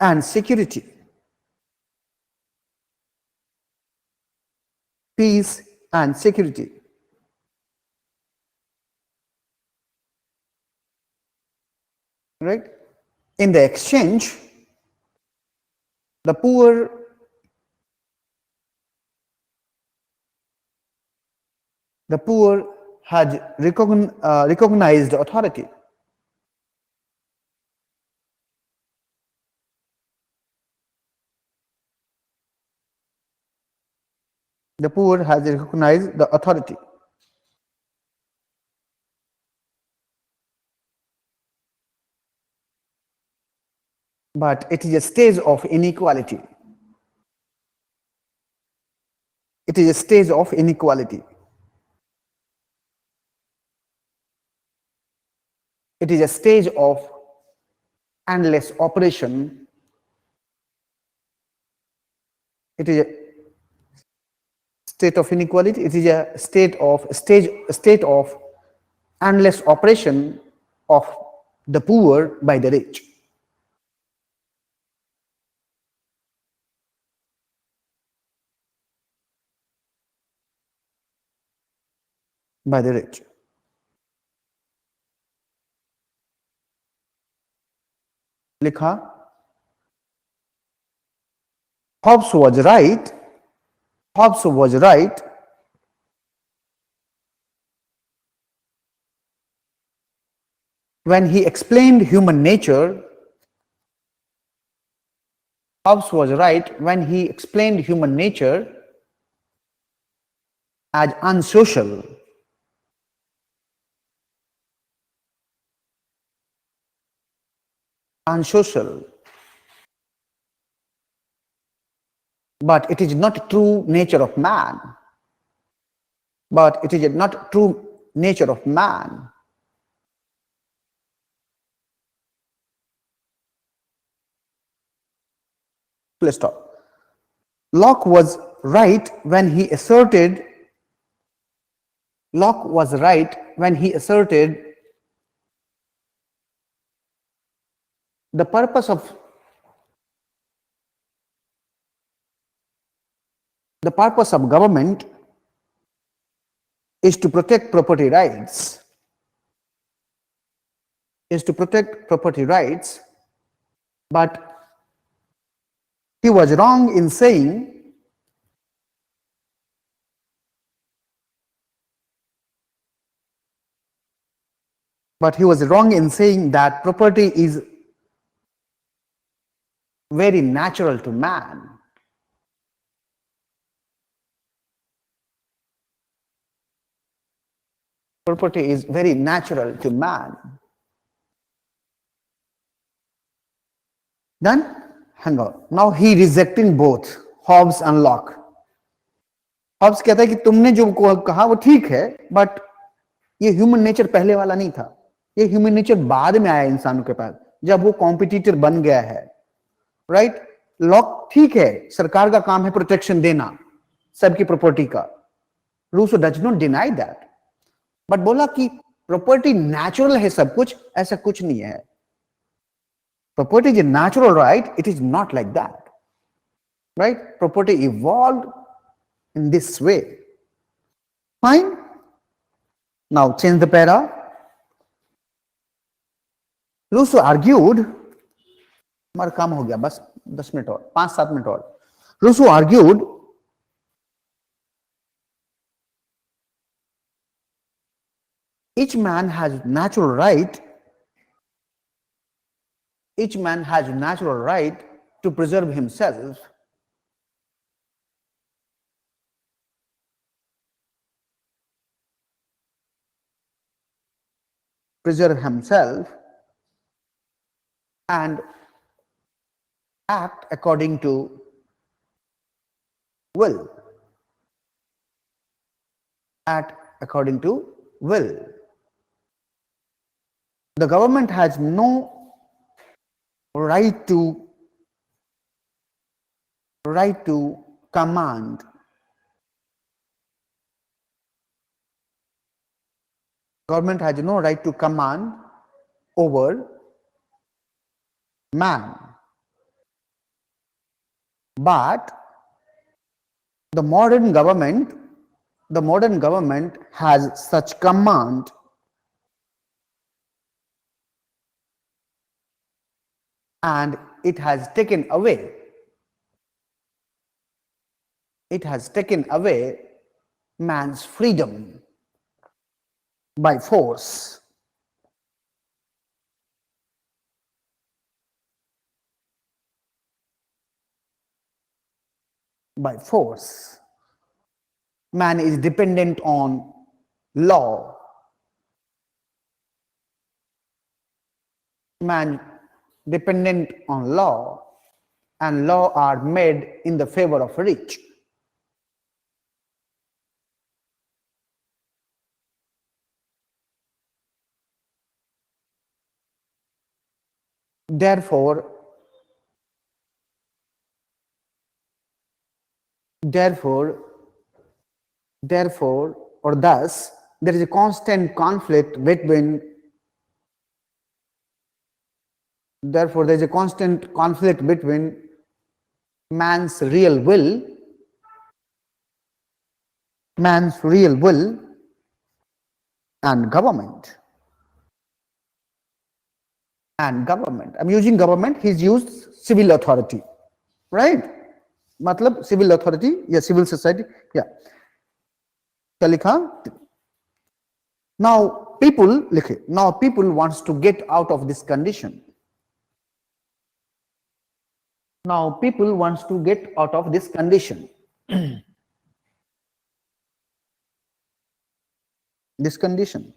and security. Peace and security. Right? In the exchange, the poor had recognized authority. The poor has recognized the authority. But it is a stage of inequality. It is a stage of inequality. It is a stage of endless operation. It is a state of inequality. It is a state of endless operation of the poor by the rich. By the rich. लिखा, Hobbes was right when he explained human nature. Hobbes was right when he explained human nature as unsocial. But it is not true nature of man. But it is not true nature of man. Let's stop. Locke was right when he asserted the purpose of government is to protect property rights. But he was wrong in saying that property is very natural to man. Property is very natural to man. Then, hang on. Now he rejecting both Hobbes and Locke. Hobbes कहता है कि तुमने जो कहा वो ठीक है, but ये ह्यूमन नेचर पहले वाला नहीं था, ये ह्यूमन नेचर बाद में आया इंसानों के पास जब वो कॉम्पिटिटर बन गया है, राइट। लॉ ठीक है, सरकार का काम है प्रोटेक्शन देना सबकी प्रॉपर्टी का, Rousseau does not deny that, but बोला कि प्रॉपर्टी नेचुरल है सब कुछ, ऐसा कुछ नहीं है। Property is a natural right, it is not like that, right. Property evolve in this way, fine. Now change the para. Rousseau argued, हमारा काम हो गया बस 10 मिनट और, 5-7 मिनट और। Rousseau argued each man has natural right, each man has natural right to preserve himself, and act according to will, act according to will. The government has no right to command, government has no right to command over man, but the modern government has such command, and it has taken away man's freedom by force. By force. Man is dependent on law. Man dependent on law, and law are made in the favor of rich. Therefore, or thus, there is a constant conflict between man's real will and government. I'm using government, he's used civil authority, right? मतलब civil authority या civil society, yeah. क्या लिखा? Now people लिखे, now people wants to get out of this condition. Now people wants to get out of this condition. This condition.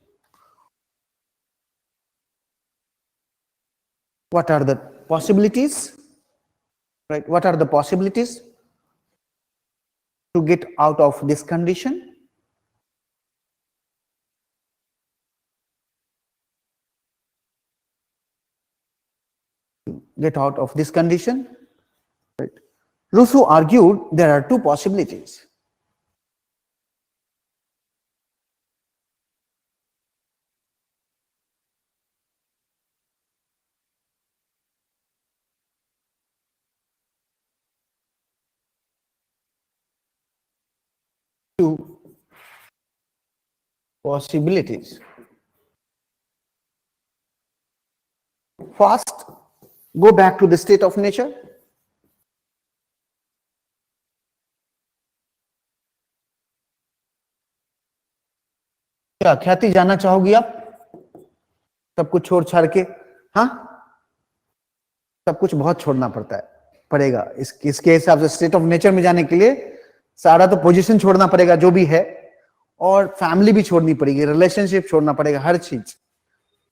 What are the possibilities? Right? What are the possibilities to get out of this condition? Get out of this condition. Right. Rousseau argued there are two possibilities. Two possibilities. First, go back to the state of nature. क्या ख्याति जानना चाहोगी आप? सब कुछ छोड़ छाड़ के, हाँ, सब कुछ बहुत छोड़ना पड़ेगा इसके हिसाब से स्टेट ऑफ नेचर में जाने के लिए सारा तो पोजीशन छोड़ना पड़ेगा जो भी है, और फैमिली भी छोड़नी पड़ेगी, रिलेशनशिप छोड़ना पड़ेगा, हर चीज,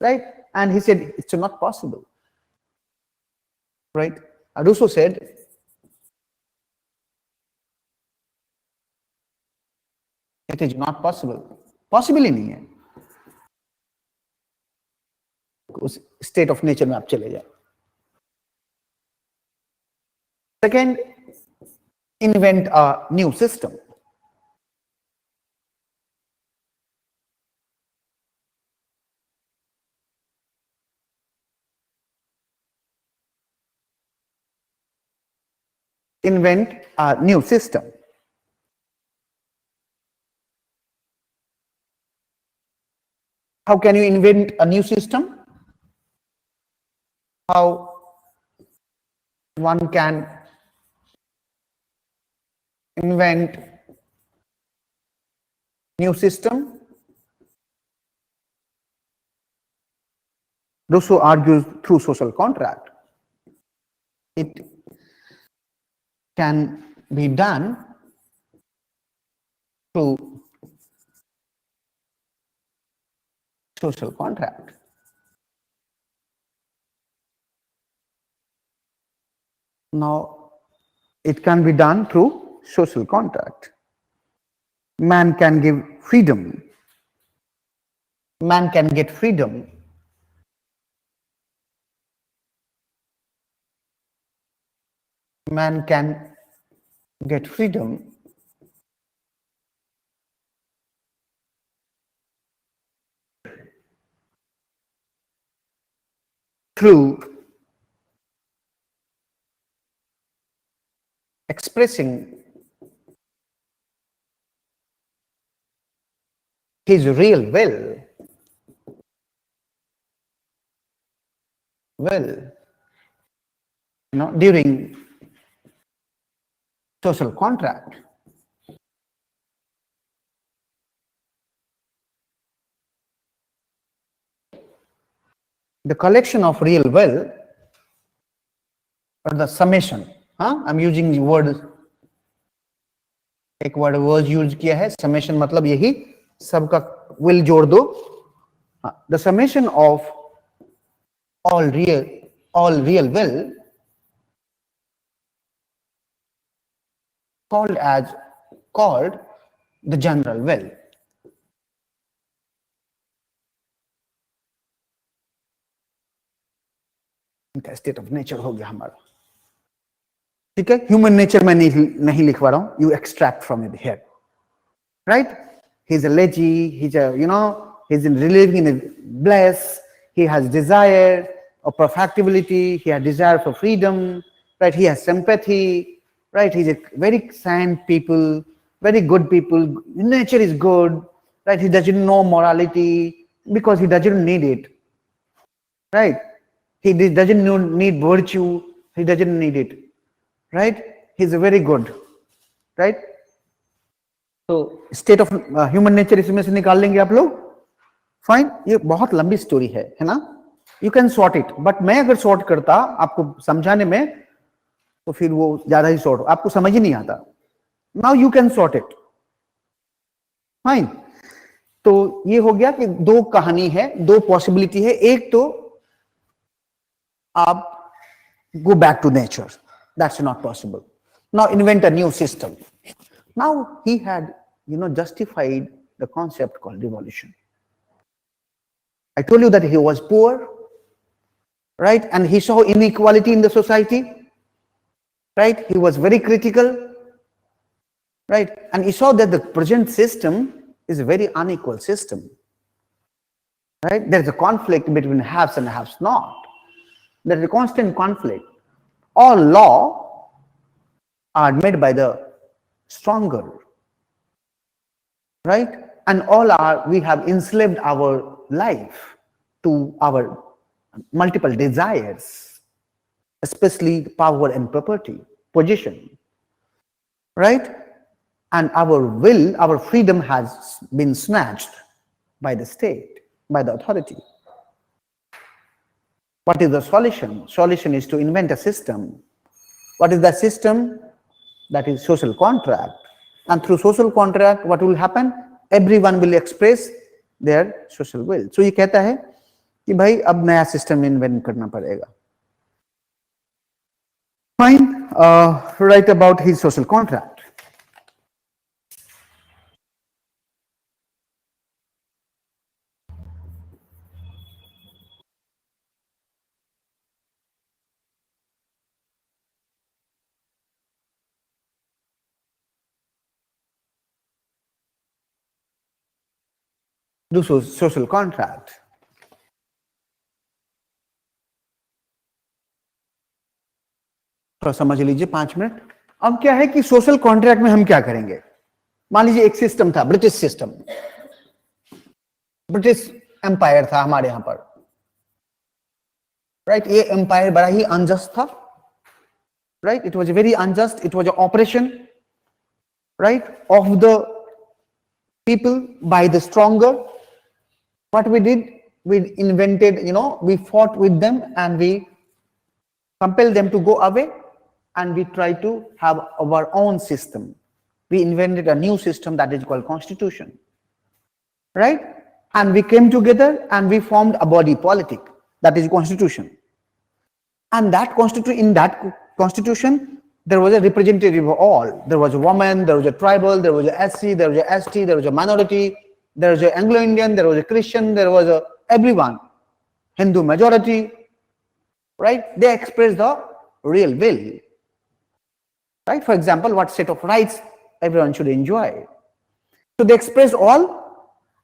right? And he said it's not possible, right? Rousseau said it is not possible. Possible ही नहीं है. उस स्टेट ऑफ नेचर में आप चले जाए. Second, invent a new system. Invent a new system. How can you invent a new system? How one can invent new system? Rousseau argues through social contract. It can be done through social contract. Now, it can be done through social contract. Man can give freedom. Man can get freedom. Man can get freedom through expressing his real will, during social contract. The collection of real will, or the summation. I'm using the word, एक word use किया है, summation मतलब यही सबका will जोड़ दो. The summation of all real will called the general will. इनका state of nature हो गया हमारा. ठीक है, ह्यूमन नेचर में नहीं लिखवा रहा हूं, you extract from it here. Right? He's a legy, he's living in a bliss, he has desire of perfectibility, he has desire for freedom, right? He has sympathy, right? He's a very kind people, very good people, nature is good, right? He doesn't know morality because he doesn't need it, right? He doesn't need virtue, he doesn't need it, right? He's very good, right? तो state of human nature इसमें से निकाल लेंगे आप लोग. Fine, ये बहुत लंबी स्टोरी है ना. You can sort it, but मैं अगर सॉर्ट करता आपको समझाने में तो फिर वो ज्यादा ही सॉर्ट, आपको समझ ही नहीं आता. Now you can sort it. Fine, तो ये हो गया कि दो कहानी है, दो पॉसिबिलिटी है. एक तो आप go back to nature, that's not possible. Now invent a new system. Now he had justified the concept called revolution. I told you that he was poor, right? And he saw inequality in the society, right? He was very critical, right? And he saw that the present system is a very unequal system, right? There is a conflict between haves and haves not. There is a constant conflict. All law are made by the stronger, right? And we have enslaved our life to our multiple desires, especially power and property, position, right? And our will, our freedom has been snatched by the state, by the authority. What is the solution? Solution is to invent a system. What is the system? That is social contract. And through social contract, what will happen? Everyone will express their social will. So ये कहता है कि भाई अब नया system invent करना पड़ेगा. Fine. Write about his social contract. do social contract. थोड़ा समझ लीजिए 5 मिनट. अब क्या है कि सोशल कॉन्ट्रैक्ट में हम क्या करेंगे. मान लीजिए एक सिस्टम था, ब्रिटिश सिस्टम, ब्रिटिश एम्पायर था हमारे यहां पर, राइट. ये एम्पायर बड़ा ही अनजस्ट था, right. It was very unjust. It was a operation, right, of the people by the stronger. What we did, we invented, we fought with them and we compelled them to go away, and we try to have our own system. We invented a new system that is called constitution, right. And we came together and we formed a body politic, that is constitution. And that in that constitution there was a representative of all. There was a woman, there was a tribal, there was a SC, there was a ST, there was a minority, there was a Anglo-Indian, there was a Christian, there was a everyone, Hindu majority, right. They expressed the real will, right. For example, what set of rights everyone should enjoy. So they expressed all,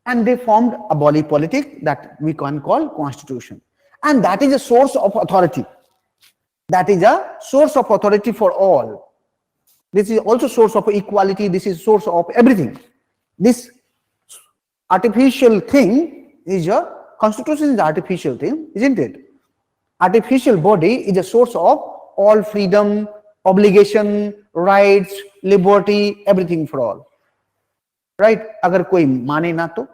and they formed a body politic that we can call constitution. And that is a source of authority. That is a source of authority for all. This is also source of equality. This is source of everything. This artificial thing is a constitution, is an artificial thing, isn't it? Artificial body is a source of all freedom, obligation, rights, liberty, everything for all, right. Agar koi mane na to,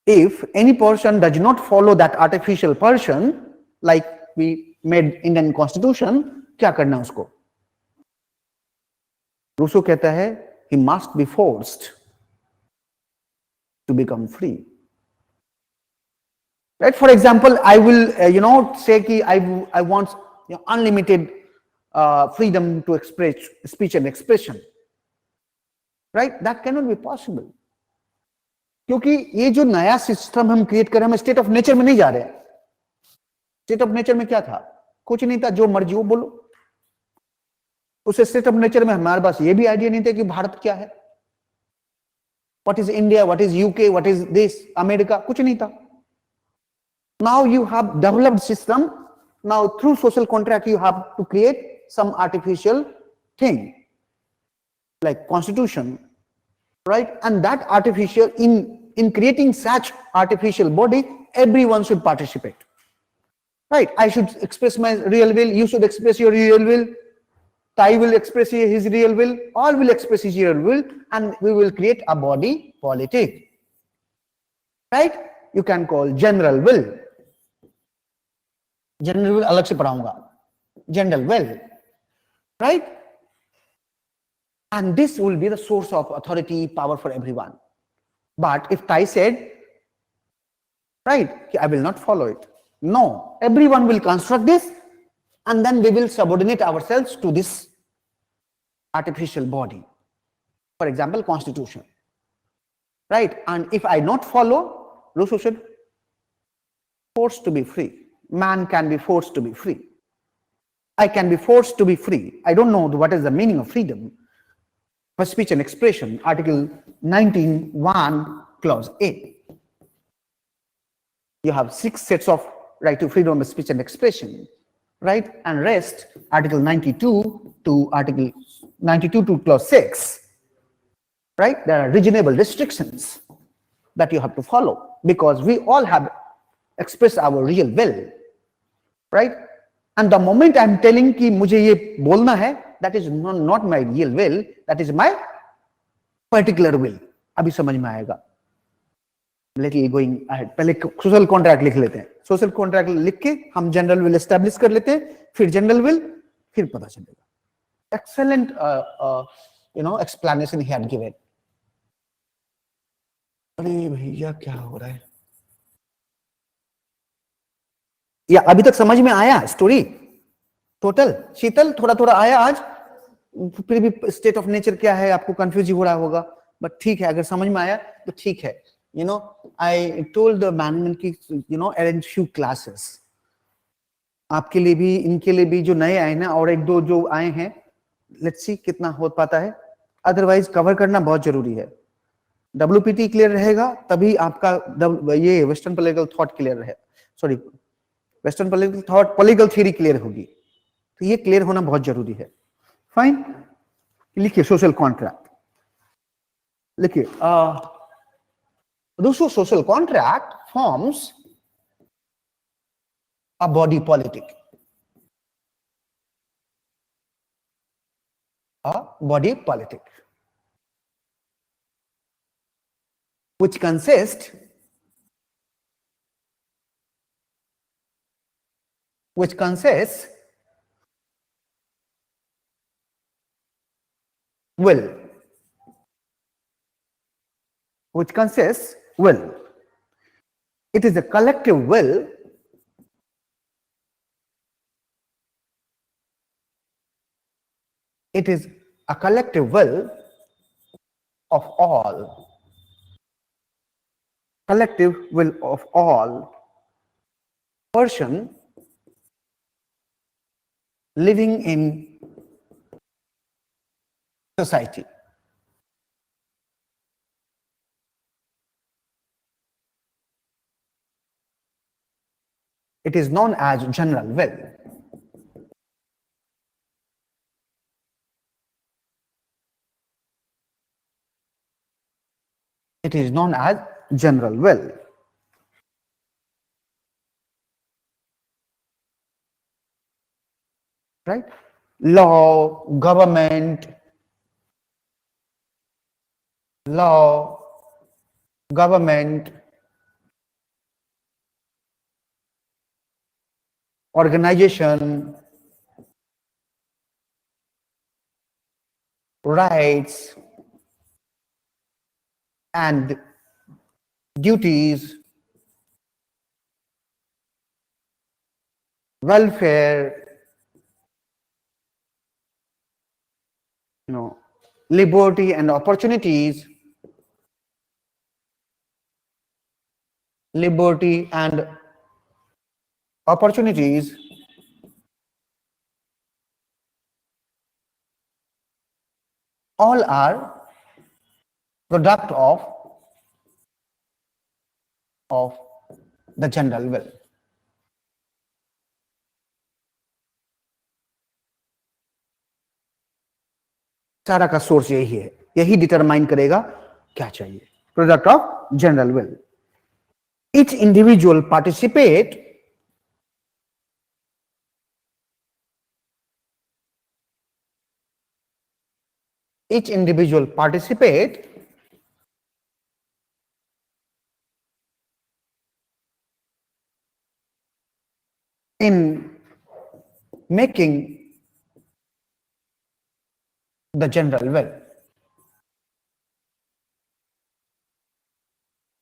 if any person does not follow that artificial person, like we made Indian constitution, क्या करना उसको. Rousseau कहता है he must be forced to become free, right. For example, I will say कि I want unlimited freedom to express speech and expression, right. That cannot be possible, क्योंकि ये जो नया सिस्टम हम क्रिएट कर रहे हैं, हम स्टेट ऑफ नेचर में नहीं जा रहे हैं. स्टेट ऑफ नेचर में क्या था, कुछ नहीं था, जो मर्जी वो बोलो. उस स्टेट ऑफ नेचर में हमारे पास ये भी आइडिया नहीं था कि भारत क्या है, what is India, what is UK, what is this America, कुछ नहीं था. Now you have developed system. Now through social contract you have to create some artificial thing like constitution, right. And that artificial, in creating such artificial body, everyone should participate, right. I should express my real will, you should express your real will, Tai will express his real will, all will express his real will, and we will create a body politic, right. You can call general will. General will अलग से पढ़ाऊंगा. General will, right. And this will be the source of authority, power for everyone. But if Tai said, right, I will not follow it, no, everyone will construct this, and then we will subordinate ourselves to this artificial body, for example constitution, right. And if I not follow, Rousseau said, forced to be free. Man can be forced to be free. I can be forced to be free. I don't know what is the meaning of freedom. For speech and expression, Article 19(1), Clause 8. You have 6 sets of right to freedom of speech and expression, right? And rest, Article 92 to Clause 6, right? There are reasonable restrictions that you have to follow, because we all have expressed our real will, right? And the moment I'm telling कि मुझे ये बोलना है, that is not my real will, that is my particular will. अभी समझ में आएगा. Little going ahead. पहले सोशल कॉन्ट्रैक्ट लिख लेते हैं. सोशल कॉन्ट्रैक्ट लिख के हम जनरल विल एस्टेब्लिश कर लेते हैं, फिर जनरल विल, फिर पता चलेगा. Excellent explanation he had given. अरे भैया क्या हो रहा है? या अभी तक समझ में आया स्टोरी टोटल? शीतल थोड़ा थोड़ा आया आज, फिर भी स्टेट ऑफ नेचर क्या है आपको कंफ्यूज हो रहा होगा, बट ठीक है, अगर समझ में आया तो ठीक है. आई टोल्ड द मैनेजमेंट की अरेंज फ्यू क्लासेस आपके लिए भी, इनके लिए भी, जो नए आए ना, और एक दो जो आए हैं, लेट्स सी कितना हो पाता है. अदरवाइज कवर करना बहुत जरूरी है. WPT क्लियर रहेगा तभी आपका ये वेस्टर्न पॉलिटिकल थॉट क्लियर रहे, sorry western political thought political theory clear होगी, तो ये क्लियर होना बहुत जरूरी है। फाइन, लिखिए सोशल कॉन्ट्रैक्ट, लिखिए दोस्तों social contract forms a body politic, a body politic which consists which consists will, which consists will. It is a collective will it is a collective will of all, collective will of all person living in society. It is known as general will. It is known as general will. Right? Law, government, law, government, organization, rights and duties, welfare, liberty and opportunities, liberty and opportunities, all are product of the general will. सारा का source यही है, यही determine करेगा क्या चाहिए, product of general will. Each individual participate each individual participate in making the general will,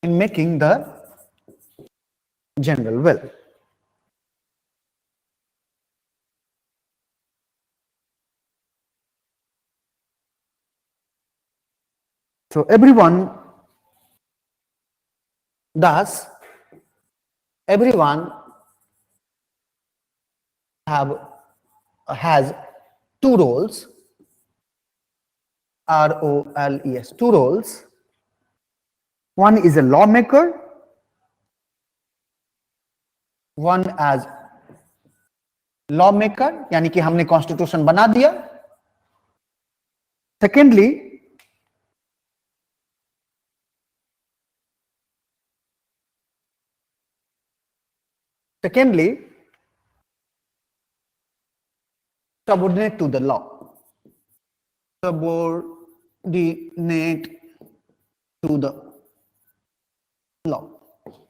in making the general will. So everyone has two roles, ROLES, two roles. One is a lawmaker, one as lawmaker, यानी कि हमने constitution बना दिया. Secondly, subordinate to the law, subordinate to the law.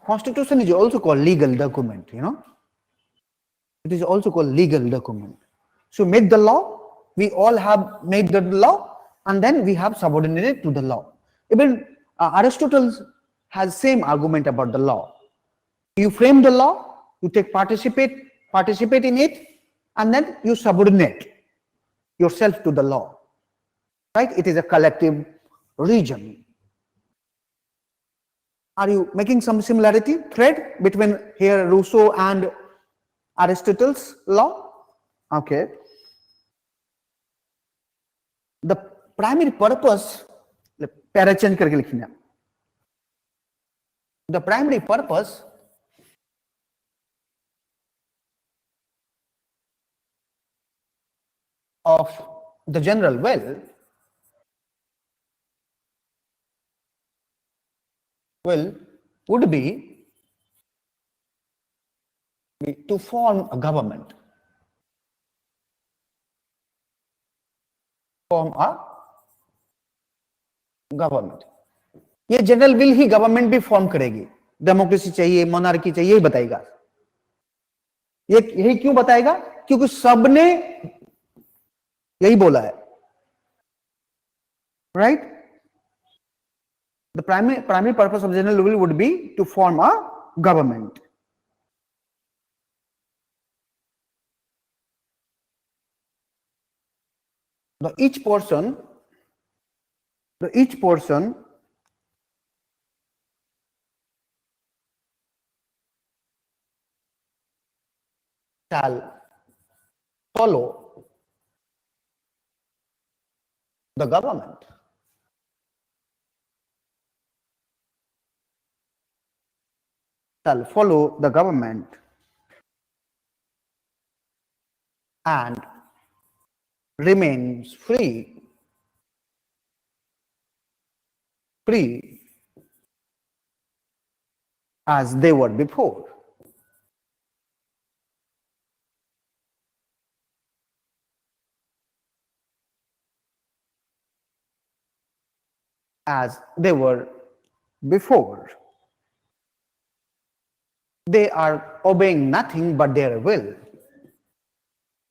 Constitution is also called legal document, it is also called legal document. So make the law, we all have made the law, and then we have subordinated to the law. Even Aristotle has same argument about the law. You frame the law, you participate in it, and then you subordinate yourself to the law. Right? It is a collective region. Are you making some similarity thread between here Rousseau and Aristotle's law? Okay. The primary purpose, para change करके लिखना, The primary purpose of the general will would be to form a government. Form a government. ये general will he government भी form करेगी. Democracy चाहिए, monarchy चाहिए, यही बताएगा. ये यही क्यों बताएगा? क्योंकि सबने यही बोला है. Right? The primary purpose of general will would be to form a government. each person shall follow the government. Shall follow the government and remains free as they were before. As they were before. They are obeying nothing but their will.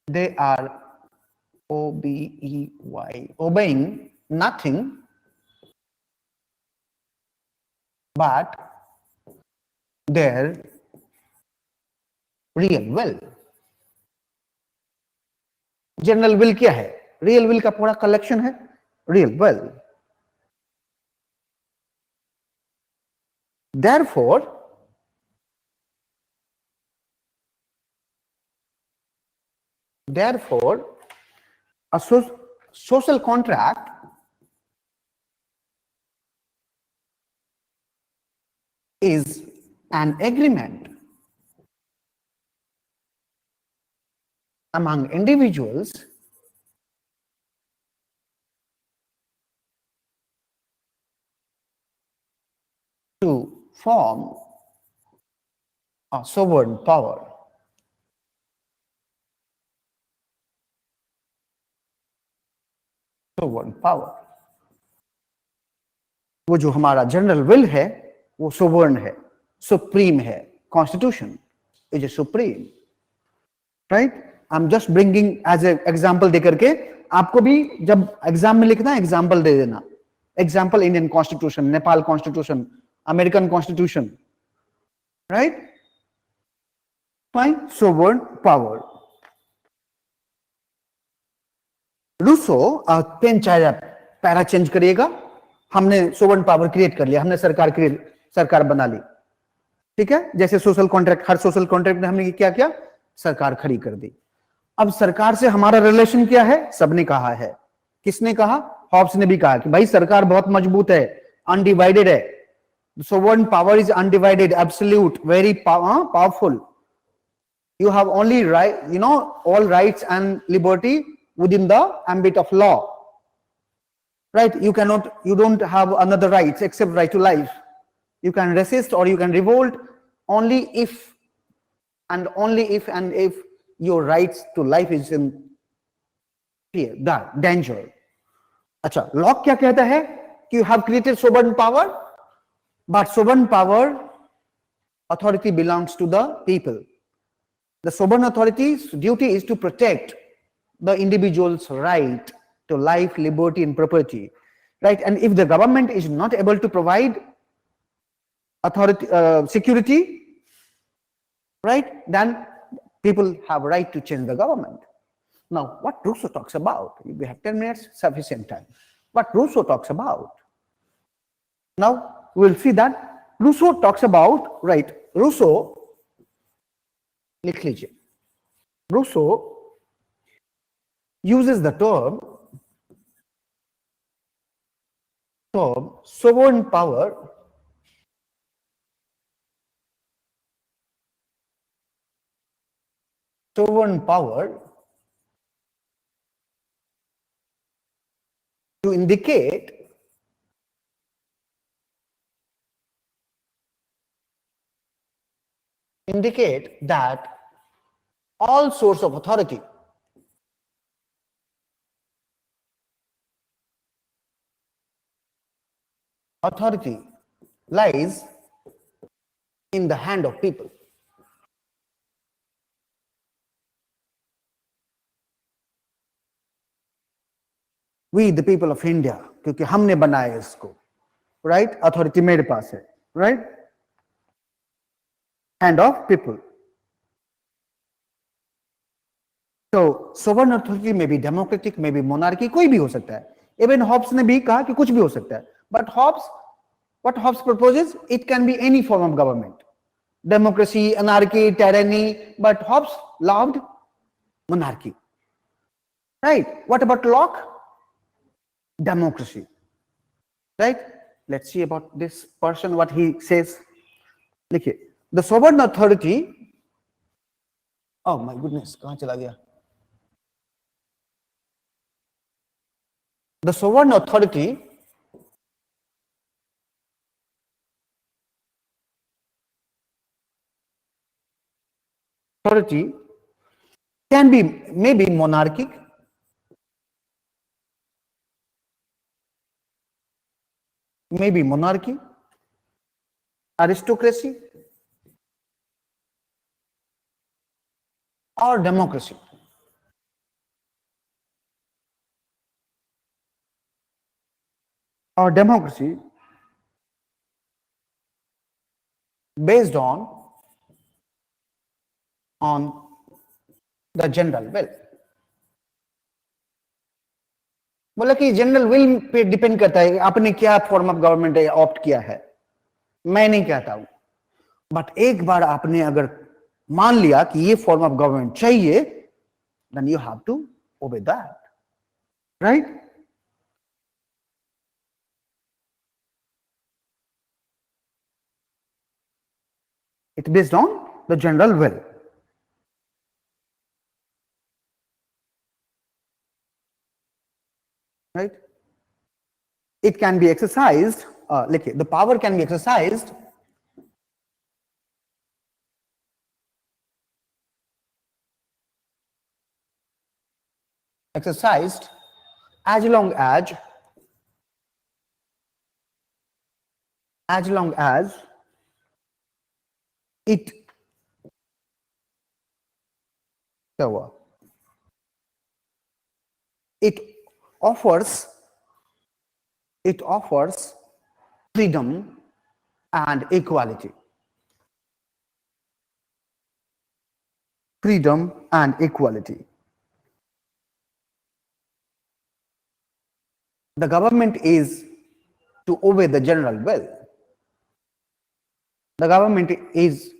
They are obeying nothing but their real will. General will क्या है? Real will का पूरा collection है real will. Therefore, a social contract is an agreement among individuals to form a sovereign power. Sovereign power. वो जो हमारा general will है वो सोवर्ण है, सुप्रीम है. Constitution is a supreme. Right? I am just bringing as a example देकर के आपको भी जब एग्जाम में लिखना एग्जांपल दे देना. Example Indian constitution, Nepal constitution, American constitution. Right? Fine. Sovereign power. Rousseau pen चाहे पैरा चेंज करिएगा. हमने सोवर्ण पावर क्रिएट कर लिया, हमने सरकार बना ली. ठीक है? जैसे सोशल कॉन्ट्रैक्ट, हर सोशल कॉन्ट्रैक्ट में हमने क्या किया? सरकार खड़ी कर दी. अब सरकार से हमारा रिलेशन क्या है? सबने कहा है. किसने कहा? हॉब्स ने भी कहा कि भाई सरकार बहुत मजबूत है, अनडिवाइडेड है. Sovereign power is undivided, absolute, very powerful. You have only right, all rights and liberty within the ambit of law. Right? You don't have another rights except right to life. You can resist or you can revolt only if your rights to life is in fear, danger. अच्छा, law क्या कहता है? कि you have created sovereign power, but sovereign power authority belongs to the people. The sovereign authority's duty is to protect the individual's right to life, liberty, and property. Right? And if the government is not able to provide security, right, then people have right to change the government. Now, what Rousseau talks about? We have 10 minutes, sufficient time. What Rousseau talks about? Now, we'll see that Rousseau talks about, right, Rousseau, लिख लीजिए. Rousseau uses the term sovereign power sovereign power to indicate that all source of authority lies in the hand of people. We the people of India, क्योंकि हमने बनाया इसको, right? Authority मेरे पास है, right? Hand of people. So sovereign authority may be democratic, may be monarchy, कोई भी हो सकता है. Even Hobbes ने भी कहा कि कुछ भी हो सकता है. But what Hobbes proposes, it can be any form of government. Democracy, anarchy, tyranny, but Hobbes loved monarchy. Right? What about Locke? Democracy. Right? Let's see about this person, what he says. देखिए, the sovereign authority, oh my goodness, कहाँ चला गया? The sovereign authority can be maybe monarchic, aristocracy, or democracy. Based on the general will. बोला कि general will pay depend करता है आपने क्या फॉर्म ऑफ गवर्नमेंट ऑप्ट किया है. मैं नहीं कहता हूं, बट एक बार आपने अगर मान लिया कि ये फॉर्म ऑफ गवर्नमेंट चाहिए, then you have to obey that, right? It's based on the general will. Right? It can be exercised, the power can be exercised as long as it offers freedom and equality. Freedom and equality. The government is to obey the general will. The government is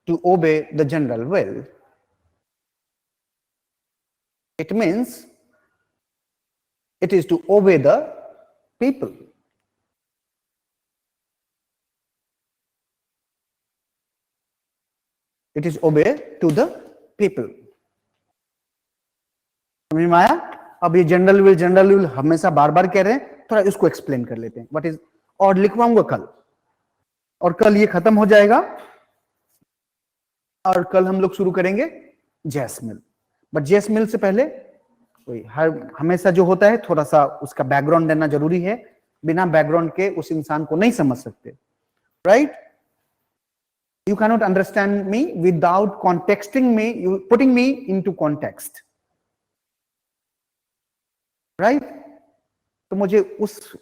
to obey the general will. It means it is to obey the people. It is obey to the people. समझ में आया? अब ये general will हमेशा बार बार कह रहे हैं, थोड़ा इसको एक्सप्लेन कर लेते हैं. व्हाट इज, और लिखवाऊंगा कल, और कल ये खत्म हो जाएगा, और कल हम लोग शुरू करेंगे जैसमिल. बट जैसमिल से पहले हमेशा जो होता है थोड़ा सा उसका बैकग्राउंड देना जरूरी है. बिना बैकग्राउंड के उस इंसान को नहीं समझ सकते, right? You cannot understand me without contexting me, putting me into context, right? तो मुझे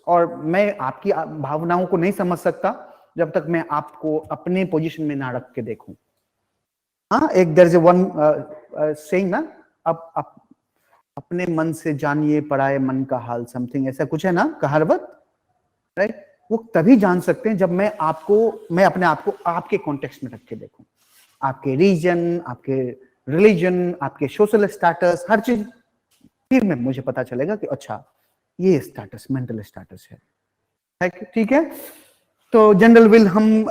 और मैं आपकी भावनाओं को नहीं समझ सकता जब तक मैं आपको अपने पोजीशन में ना रख के देखूं. हाँ, एक देयर इज वन सेइंग ना, अब अपने मन से जानिए पराये मन का हाल, समथिंग ऐसा कुछ है ना कहावत, राइट? वो तभी जान सकते हैं जब मैं अपने आप को आपके कॉन्टेक्स्ट में रख के देखूं. आपके रीजन, आपके रिलीजन, आपके सोशल स्टेटस, हर चीज, फिर में मुझे पता चलेगा कि अच्छा ये स्टेटस, मेंटल स्टेटस है. ठीक है? तो जनरल विल हम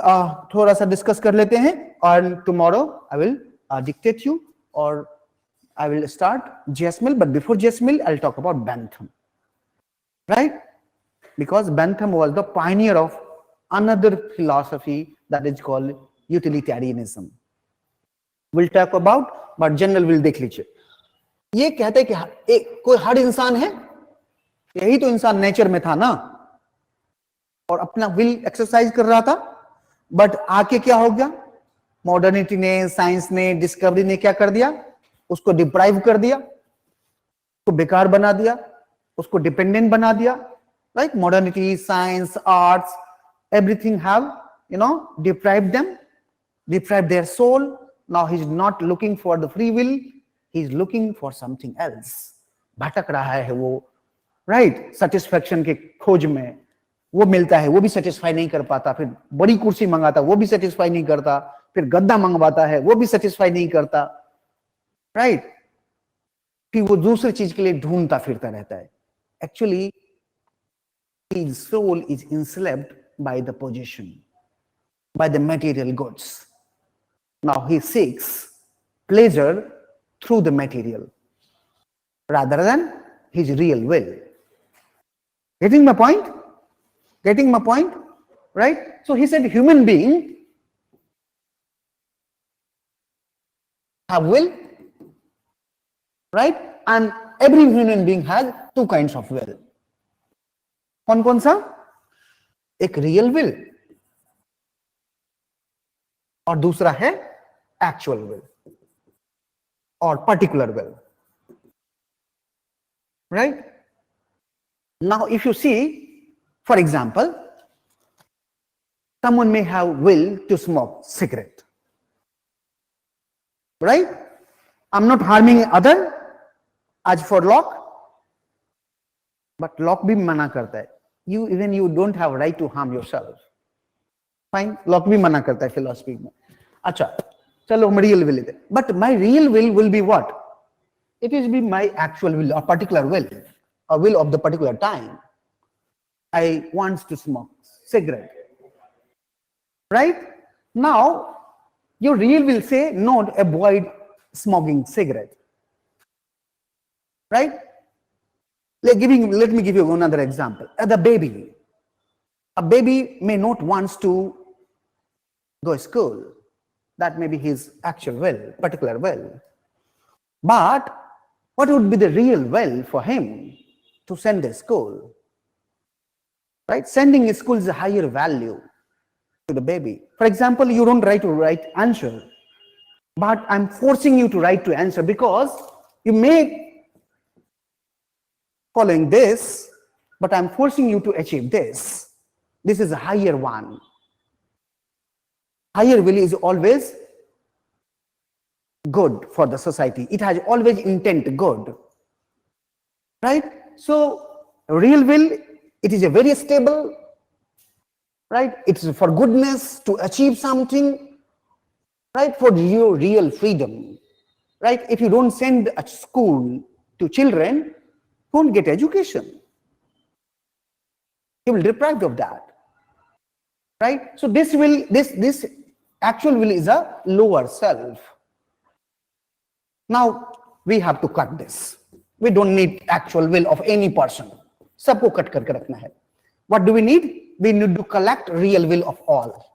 थोड़ा सा डिस्कस कर लेते हैं, और tomorrow I will dictate you, और I will start Jasmine, but before Jasmine, I'll talk about Bentham. Right? Because Bentham was the pioneer of another philosophy that is called utilitarianism. We'll talk about, but general will देख लीजिए. ये कहते हैं कि एक कोई हर इंसान है, यही तो इंसान नेचर में था ना, और अपना विल एक्सरसाइज कर रहा था. बट आके क्या हो गया? मॉडर्निटी ने, साइंस ने, डिस्कवरी ने क्या कर दिया? उसको डिप्राइव कर दिया, उसको बेकार बना दिया, उसको डिपेंडेंट बना दिया. Right? Modernity, science, arts, everything have, deprived them, deprived their soul. Now he's not looking for the free will, he's looking for something else. भटक रहा है वो, right? Satisfaction के खोज में वो मिलता है, वो भी satisfy नहीं कर पाता, फिर बड़ी कुर्सी मंगाता, वो भी satisfy नहीं करता, फिर गद्दा मंगवाता है, वो भी satisfy नहीं करता, right? फिर वो दूसरी चीज के लिए ढूंढता फिरता रहता है. Actually, his soul is enslaved by the possession, by the material goods. Now he seeks pleasure through the material rather than his real will. Getting my point? Getting my point? Right? So he said human being have will, right? And every human being has two kinds of will. कौन कौन सा? एक real will और दूसरा है actual will और particular will. Right? Now if you see, for example, someone may have will to smoke cigarette. Right? I'm not harming other as for Locke, but Locke भी मना करता है. You don't have right to harm yourself. Fine, Locke भी मना करता है philosophy में. अच्छा, चलो हम real will है. But my real will be what? It is be my actual will, or particular will, a will of the particular time. I want to smoke cigarette. Right? Now, your real will say no, avoid smoking cigarette. Right? Let me give you another example. A baby may not want to go to school. That may be his actual will, particular will. But what would be the real will for him to send to school? Right? Sending to school is a higher value to the baby. For example, you don't write to write answer, but I'm forcing you to write to answer because you may following this, but I'm forcing you to achieve this. This is a higher one. Higher will is always good for the society. It has always intent good. Right? So real will, it is a very stable, right? It's for goodness, to achieve something, right? For your real freedom. Right? If you don't send a school to children, won't get education. He will be deprived of that. Right? So this actual will is a lower self. Now we have to cut this. We don't need actual will of any person. सबको cut करके रखना है. What do we need? We need to collect real will of all.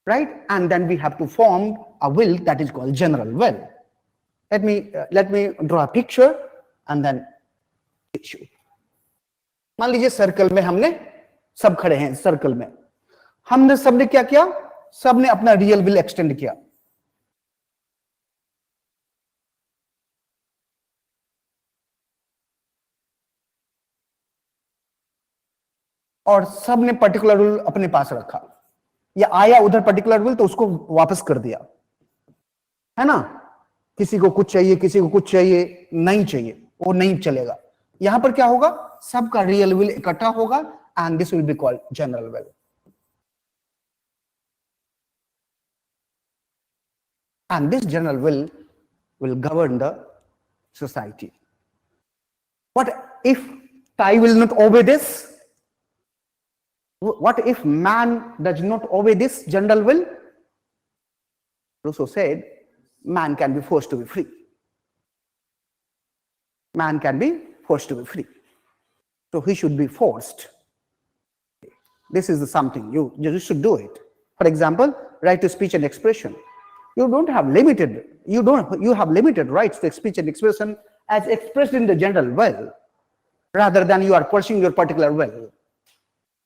Right? And then we have to form a will that is called general will. Let me draw a picture and then issue. मान लीजिए circle में हमने सब खड़े हैं circle में. हमने सबने क्या किया? सबने अपना रियल विल एक्सटेंड किया. और सबने पर्टिकुलर विल अपने पास रखा. या आया उधर पर्टिकुलर विल तो उसको वापस कर दिया, है ना? किसी को कुछ चाहिए, किसी को कुछ चाहिए, नहीं चाहिए, वो नहीं चलेगा. यहां पर क्या होगा? सबका रियल विल इकट्ठा होगा and this will be called general will. And this general will govern the society. What if I will not obey this? What if man does not obey this general will? Rousseau said man can be forced to be free. man can be forced to be free. So he should be forced. This is something you should do it. For example, right to speech and expression. You have limited rights to speech and expression as expressed in the general will, rather than you are pursuing your particular will.